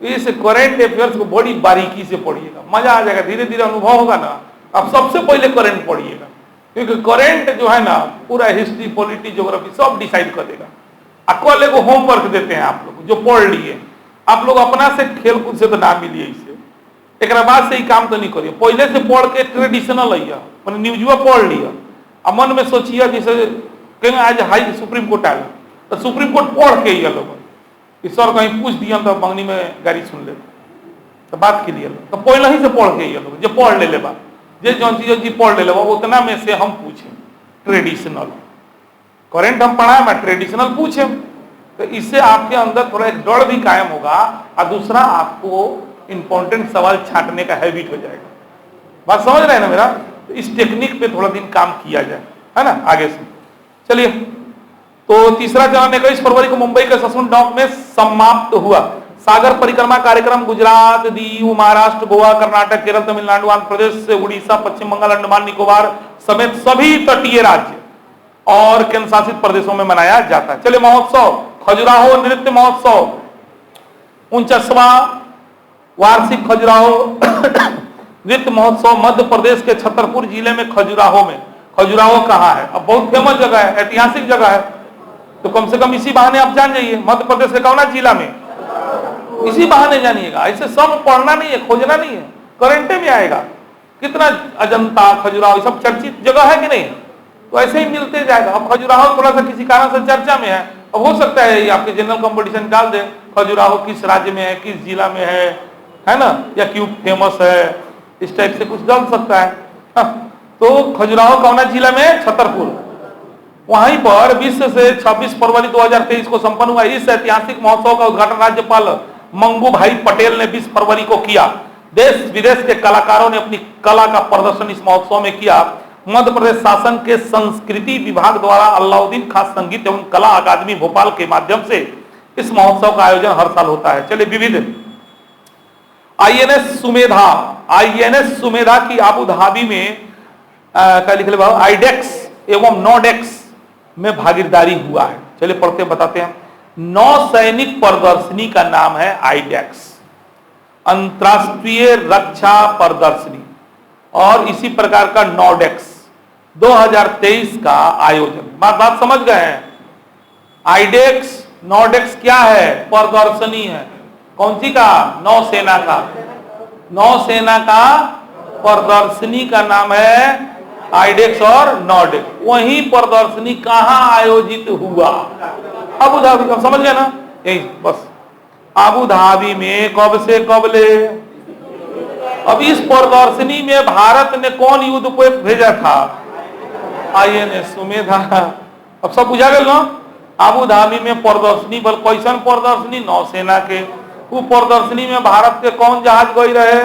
इस करेंट अफेयर्स को बड़ी बारीकी से पढ़िएगा, मजा आ जाएगा, धीरे धीरे अनुभव होगा ना। अब सबसे पहले करंट पढ़िएगा, क्योंकि करंट जो है ना पूरा हिस्ट्री, पॉलिटी, ज्योग्राफी सब डिसाइड कर देगा। कल एगो होमवर्क देते हैं आप लोग जो पढ़ लिए, आप लोग अपना से खेल कूद से तो ना मिलिए, इसे एक बाद से ही काम तो नहीं करिए। पहले से पढ़ के ट्रेडिशनल है, न्यूजुआ पढ़ लिया, अब मन में सोचिए जैसे कहेंगे आज हाई सुप्रीम कोर्ट आया तो सुप्रीम कोर्ट पढ़ के ही लोग सर कहीं पूछ दिया तो मंगनी में गाड़ी सुन ले तो बात के लिए तो पहले ही से पढ़ के ही लोग जो पढ़ ले लेबा, जे जौन चीज पढ़ ले लेबा उतना में से हम पूछे ट्रेडिशनल। करेंट हम पढ़ाए मैं ट्रेडिशनल पूछे, तो इससे आपके अंदर थोड़ा एक डर भी कायम होगा और दूसरा आपको इंपॉर्टेंट सवाल छांटने का हैबिट हो जाएगा। बात समझ रहे हैं ना मेरा? तो इस टेक्निक पे थोड़ा दिन काम किया जाए, है ना। आगे से चलिए, तो तीसरा चरण 21 फरवरी को मुंबई के ससुन डॉक में समाप्त हुआ। सागर परिक्रमा कार्यक्रम गुजरात, दीव, महाराष्ट्र, गोवा, कर्नाटक, केरल, तमिलनाडु, आंध्र प्रदेश से उड़ीसा, पश्चिम बंगाल, अंडमान निकोबार समेत सभी तटीय राज्य और केंद्र शासित प्रदेशों में मनाया जाता है। चलिए, महोत्सव खजुराहो नृत्य महोत्सव 49वां वार्षिक खजुराहो नृत्य महोत्सव मध्य प्रदेश के छतरपुर जिले में खजुराहो में। खजुराहो कहाँ है? अब बहुत फेमस जगह है, ऐतिहासिक जगह है, तो कम से कम इसी बहाने आप जान जाइए मध्य प्रदेश के कौन जिला में, इसी बहाने जानिएगा। ऐसे सब पढ़ना नहीं है, खोजना नहीं है, करेंटे में आएगा। कितना अजंता, खजुराहो सब चर्चित जगह है कि नहीं? तो ऐसे ही मिलते जाएगा। अब खजुराहो थोड़ा सा किसी कारण से चर्चा में है, अब हो सकता है आपके जनरल कंपटीशन डाल दे खजुराहो किस राज्य में है, किस जिला में है ना, या क्यों फेमस है, इस टाइप से कुछ डाल सकता है। तो खजुराहो कौन जिला में? छतरपुर। वहीं पर विश्व से 26 फरवरी 2023 को संपन्न हुआ इस ऐतिहासिक महोत्सव का उद्घाटन राज्यपाल मंगू भाई पटेल ने 20 फरवरी को किया। देश विदेश के कलाकारों ने अपनी कला का प्रदर्शन इस महोत्सव में किया। मध्य प्रदेश शासन के संस्कृति विभाग द्वारा अलाउद्दीन खान संगीत एवं कला अकादमी भोपाल के माध्यम से इस महोत्सव का आयोजन हर साल होता है। चलिए, विविध आईएनएस सुमेधा की आबू धाबी में क्या लिख ले आईडेक्स एवं नोडेक्स में भागीदारी हुआ है। चलिए पढ़ते बताते हैं। नौसैनिक प्रदर्शनी का नाम है आईडेक्स, अंतरराष्ट्रीय रक्षा प्रदर्शनी, और इसी प्रकार का नोडेक्स 2023 का आयोजन। बात समझ गए हैं? आईडेक्स नोडेक्स क्या है? प्रदर्शनी है। कौन सी का? नौसेना का। नौसेना का प्रदर्शनी का नाम है आईडेक्स और नोडेक्स। वही प्रदर्शनी कहां आयोजित हुआ? Abu Dhabi. अब समझ गए ना? यही बस अबू धाबी में कब से कब ले। अब इस प्रदर्शनी में भारत ने कौन युद्धपोत भेजा था? आईएनएस सुमेधा। अब सब बुझा गया ना? अबू धाबी में प्रदर्शनी, बल कैसन प्रदर्शनी? नौसेना के। वो प्रदर्शनी में भारत के कौन जहाज गई रहे?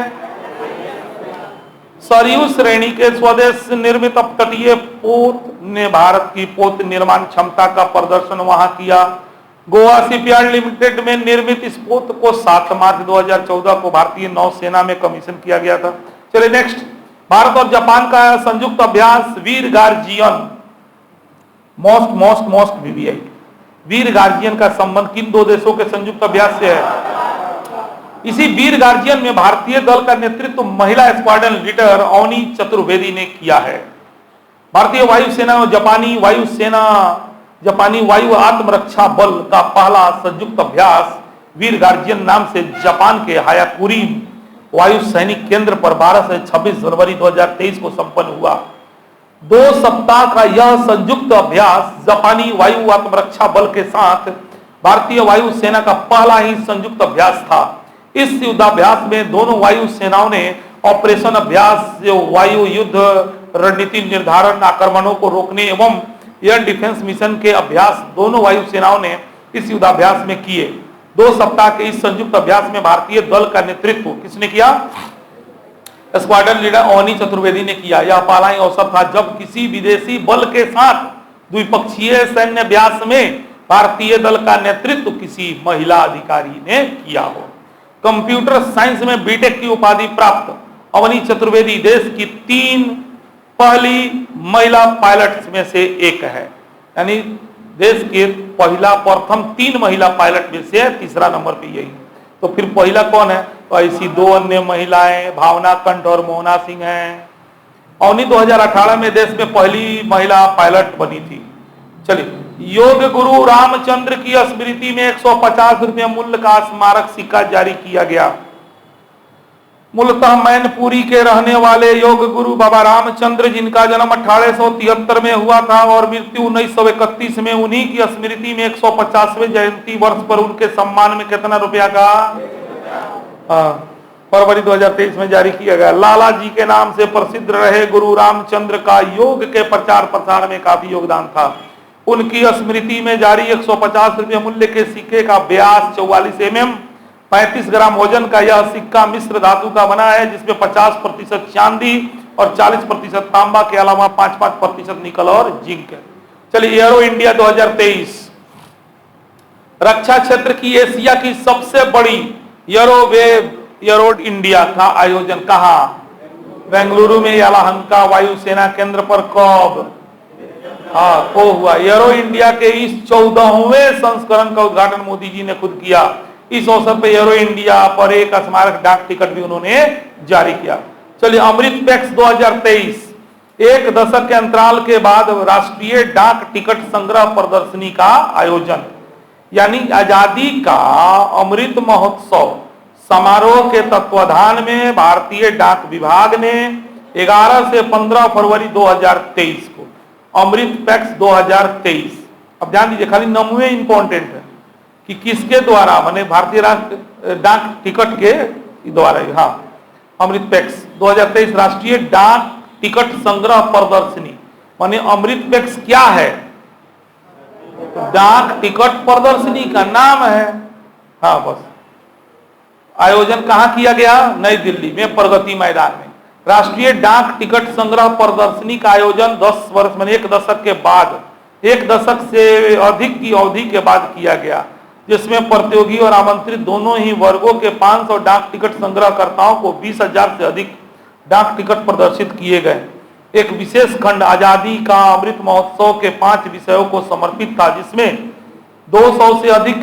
सरयू श्रेणी के स्वदेश निर्मित अपतटीय पोत ने भारत की पोत निर्माण क्षमता का प्रदर्शन वहां किया। गोवा शिपयार्ड लिमिटेड में निर्मित इस पोत को 7 मार्च 2014 को भारतीय नौसेना में कमीशन किया गया था। चलिए नेक्स्ट, भारत और जापान का संयुक्त अभ्यास वीर गार्जियन। मोस्ट वीवीआई वीर गार्जियन का संबंध किन दो देशों के संयुक्त अभ्यास से है? इसी वीर गार्जियन में भारतीय दल का नेतृत्व महिला स्क्वाड्रन लीडर अवनी चतुर्वेदी ने किया है। भारतीय वायुसेना और जापानी वायु आत्मरक्षा बल का पहला संयुक्त अभ्यास वीर गार्जियन नाम से जापान के हायाकुरी वायु सैनिक केंद्र पर 12 से 26 जनवरी 2023 को संपन्न हुआ। 2 सप्ताह का यह संयुक्त अभ्यास जापानी वायु आत्मरक्षा बल के साथ भारतीय वायु सेना का पहला ही संयुक्त अभ्यास था। इस युद्धाभ्यास में दोनों वायु सेनाओं ने ऑपरेशन अभ्यास, वायु युद्ध रणनीति निर्धारण, आक्रमणों को रोकने एवं एयर डिफेंस मिशन के अभ्यास दोनों वायु सेनाओं ने इस युद्धाभ्यास में किए। 2 सप्ताह के इस संयुक्त अभ्यास में भारतीय दल का नेतृत्व किसने किया? स्क्वाड्रन लीडर अवनी चतुर्वेदी ने किया। यह पहला ही अवसर था जब किसी विदेशी बल के साथ द्विपक्षीय सैन्य अभ्यास में भारतीय दल का नेतृत्व किसी महिला अधिकारी ने किया हो। कंप्यूटर साइंस में बीटेक की उपाधि प्राप्त अवनी चतुर्वेदी देश की 3 पहली महिला पायलट्स में से एक है। यानी देश के प्रथम 3 महिला पायलट में से तीसरा नंबर पे यही। तो फिर पहला कौन है? तो ऐसी 2 अन्य महिलाएं भावना कंठ और मोहना सिंह हैं। अवनी 2018 में देश में पहली महिला पायलट बनी थी। चलिए, योग गुरु रामचंद्र की स्मृति में 150 रुपये मूल्य का स्मारक सिक्का जारी किया गया। मूलतः मैनपुरी के रहने वाले योग गुरु बाबा रामचंद्र, जिनका जन्म 1873 में हुआ था और मृत्यु 1931 में, उन्हीं की स्मृति में 150वें जयंती वर्ष पर उनके सम्मान में कितना रुपया का फरवरी 2023 में जारी किया गया। लाला जी के नाम से प्रसिद्ध रहे गुरु रामचंद्र का योग के प्रचार प्रसार में काफी योगदान था। उनकी स्मृति में जारी 150 रुपये मूल्य के सिक्के का व्यास 44 mm 35 ग्राम वजन का यह सिक्का मिश्र धातु का बना है, जिसमें 50% चांदी और 40% तांबा के अलावा 5% निकल और जिंक है। चलिए, एरो इंडिया 2023 रक्षा क्षेत्र की एशिया की सबसे बड़ी एरो इंडिया का आयोजन कहाँ? बेंगलुरु में यलहंका वायुसेना केंद्र पर कब को हुआ? एरो इंडिया के इस 14वें संस्करण का उद्घाटन मोदी जी ने खुद किया। इस अवसर पर एरो इंडिया पर एक स्मारक डाक टिकट भी उन्होंने जारी किया। चलिए, अमृत पैक्स 2023 1 दशक के अंतराल के बाद राष्ट्रीय डाक टिकट संग्रह प्रदर्शनी का आयोजन, यानी आजादी का अमृत महोत्सव समारोह के तत्वाधान में भारतीय डाक विभाग ने 11 से 15 फरवरी 2023 को अमृत पैक्स 2023। अब ध्यान दीजिए, खाली नमूने इंपॉर्टेंट है कि किसके द्वारा, माने भारतीय डाक टिकट के द्वारा। हाँ, अमृत पैक्स 2023 राष्ट्रीय डाक टिकट संग्रह प्रदर्शनी, माने अमृत पैक्स क्या है? डाक टिकट प्रदर्शनी का नाम है। हाँ, बस आयोजन कहाँ किया गया? नई दिल्ली में प्रगति मैदान में। राष्ट्रीय डाक टिकट संग्रह प्रदर्शनी का आयोजन 10 वर्ष में 1 दशक के बाद, 1 दशक से अधिक की अवधि के बाद किया गया, जिसमें प्रतियोगी और आमंत्रित दोनों ही वर्गों के 500 डाक टिकट संग्रहकर्ताओं को 20,000 से अधिक डाक टिकट प्रदर्शित किए गए। एक विशेष खंड आजादी का अमृत महोत्सव के 5 विषयों को समर्पित था, जिसमें 200 से अधिक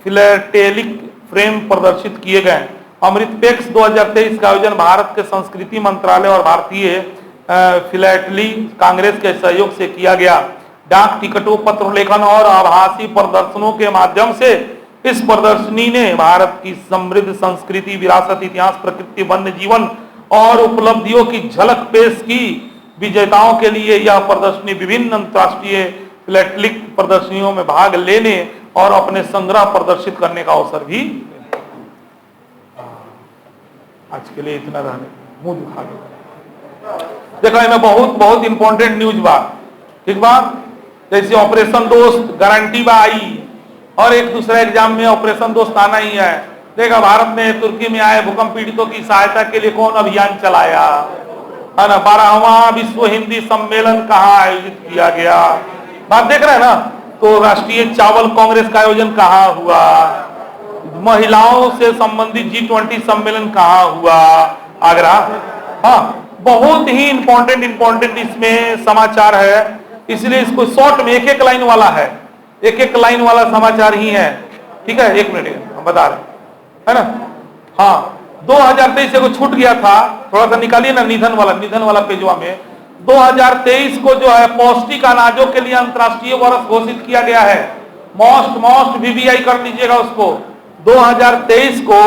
फिलैटेलिक फ्रेम प्रदर्शित किए गए। अमृत पैक्स 2023 का आयोजन भारत के संस्कृति मंत्रालय और भारतीय फिलैटली कांग्रेस के सहयोग से किया गया। डाक टिकटों, पत्र लेखन और आभासी प्रदर्शनों के माध्यम से इस प्रदर्शनी ने भारत की समृद्ध संस्कृति, विरासत, इतिहास, प्रकृति, वन्य जीवन और उपलब्धियों की झलक पेश की। विजेताओं के लिए यह प्रदर्शनी विभिन्न अंतर्राष्ट्रीय फिलैटेलिक प्रदर्शनियों में भाग लेने और अपने संग्रह प्रदर्शित करने का अवसर भी। आज के लिए इतना रहने, मुंह दिखा दो। देखो, इनमें बहुत इंपॉर्टेंट न्यूज बा, ठीक बा। जैसे ऑपरेशन दोस्त गारंटी बा आई, और एक दूसरे एग्जाम में ऑपरेशन दोस्त आना ही है। देखा, भारत ने तुर्की में आए भूकंप पीड़ितों की सहायता के लिए कौन अभियान चलाया है ना? 12वां विश्व हिंदी सम्मेलन कहाँ आयोजित किया गया? बात देख रहे हैं ना। तो राष्ट्रीय चावल कांग्रेस का आयोजन कहाँ हुआ? महिलाओं से संबंधित G20 सम्मेलन कहाँ हुआ? आगरा। हाँ, बहुत ही इंपॉर्टेंट इसमें समाचार है, इसलिए इसको शॉर्ट में एक लाइन वाला है, एक लाइन वाला समाचार ही है। ठीक है, 1 मिनट हम बता रहे है ना। हाँ, 2023 से छूट गया था, थोड़ा सा निकालिए ना, निधन वाला पेजवा में 2023 को जो है पौष्टिक अनाजों के लिए अंतर्राष्ट्रीय वर्ष घोषित किया गया है। मोस्ट VVI कर लीजिएगा उसको। 2023 को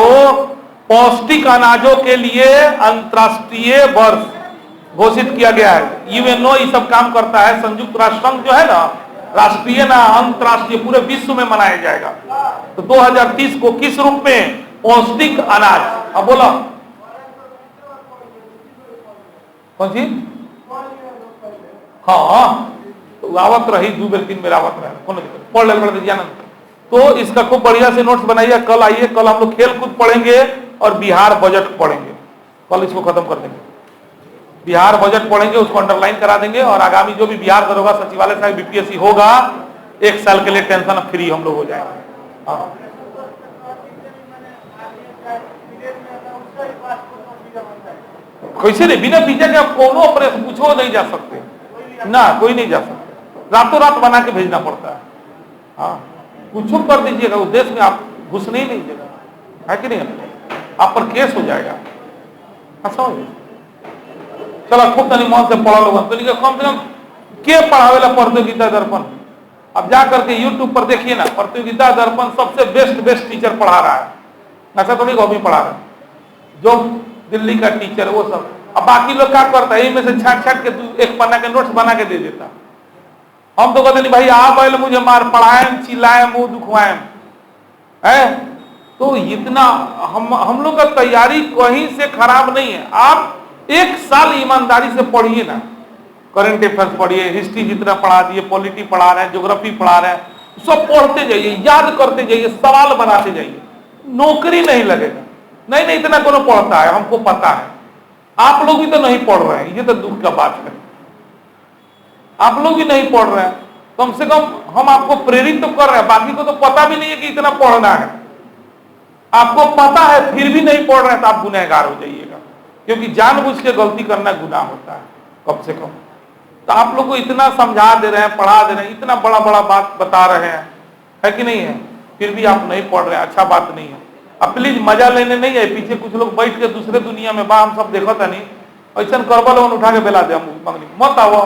पौष्टिक अनाजों के लिए अंतर्राष्ट्रीय वर्ष घोषित किया गया है। यूएनओ ये सब काम करता है। संयुक्त राष्ट्र संघ जो है ना, राष्ट्रीय ना अंतर्राष्ट्रीय पूरे विश्व में मनाया जाएगा। तो 2030 को किस रूप में? पौष्टिक अनाज। अब बोला कौन सी? हाँ, तो आवत रही 2 बेर 3 बेर आवत रहे, कोनो दिक्कत पढ़ ले कर दीजिए आनंद। तो इसका खूब बढ़िया से नोट्स बनाइए। कल आइए, कल हम लोग खेल कूद पढ़ेंगे और बिहार बजट पढ़ेंगे। कल इसको खत्म कर देंगे। बिहार बजट पढ़ेंगे, उसको अंडरलाइन करा देंगे और आगामी जो भी बिहार दरोगा सचिवालय से बीपीएससी होगा, 1 साल के लिए टेंशन फ्री हम लोग हो जाएंगे। हाँ। कैसे नहीं, बिना वीजा के आप कोनो ऑपरेशन कुछ नहीं जा सकते ना, कोई नहीं जा सकते, रातों रात बना के भेजना पड़ता है। हाँ, कुछ कर दीजिएगा, उस देश में आप घुसने ही नहीं देगा, है कि नहीं? आप पर केस हो जाएगा। चलो खूब तनी मन से पढ़ा लोग, तो कम से कम के पढ़ावेला प्रतियोगिता दर्पण। अब जा करके यूट्यूब पर देखिए ना, प्रतियोगिता दर्पण सबसे बेस्ट टीचर पढ़ा रहा है। ऐसा थोड़ी भी पढ़ा रहा है, जो दिल्ली का टीचर वो सब। अब बाकी लोग क्या करता है, इनमें से छाट छाट के एक पन्ना के नोट्स बना के दे देता। हम तो कहते नहीं भाई, आप पहले मुझे मार पढ़ाए, चिल्लाए, मुंह दुखवाए है। तो इतना हम लोग का तैयारी कहीं से खराब नहीं है। आप 1 साल ईमानदारी से पढ़िए ना, करंट अफेयर्स पढ़िए, हिस्ट्री जितना पढ़ा दिए, पॉलिटी पढ़ा रहे हैं, ज्योग्राफी पढ़ा रहे हैं, सब पढ़ते जाइए, याद करते जाइए, सवाल बनाते जाइए, नौकरी नहीं लगेगा। नहीं इतना कौन पढ़ता है, हमको पता है। आप लोग भी तो नहीं पढ़ रहे हैं, ये तो दुख का बात है। आप लोग भी नहीं पढ़ रहे हैं, कम से कम हम आपको प्रेरित तो कर रहे हैं। बाकी को तो पता भी नहीं है कि इतना पढ़ना है। आपको पता है फिर भी नहीं पढ़ रहे हैं, तो आप गुनहगार हो जाइएगा, क्योंकि जानबूझ के गलती करना गुनाह होता है कम से कम। तो आप लोग को इतना समझा दे रहे हैं, पढ़ा दे रहे हैं, इतना बड़ा बड़ा बात बता रहे हैं, है कि नहीं है, फिर भी आप नहीं पढ़ रहे हैं, अच्छा बात नहीं है। अब प्लीज मजा लेने नहीं है, पीछे कुछ लोग बैठ के दूसरे दुनिया में बा, हम सब देखो था नहीं, ऐसा करबल उठा के बेला दे, मत आओ।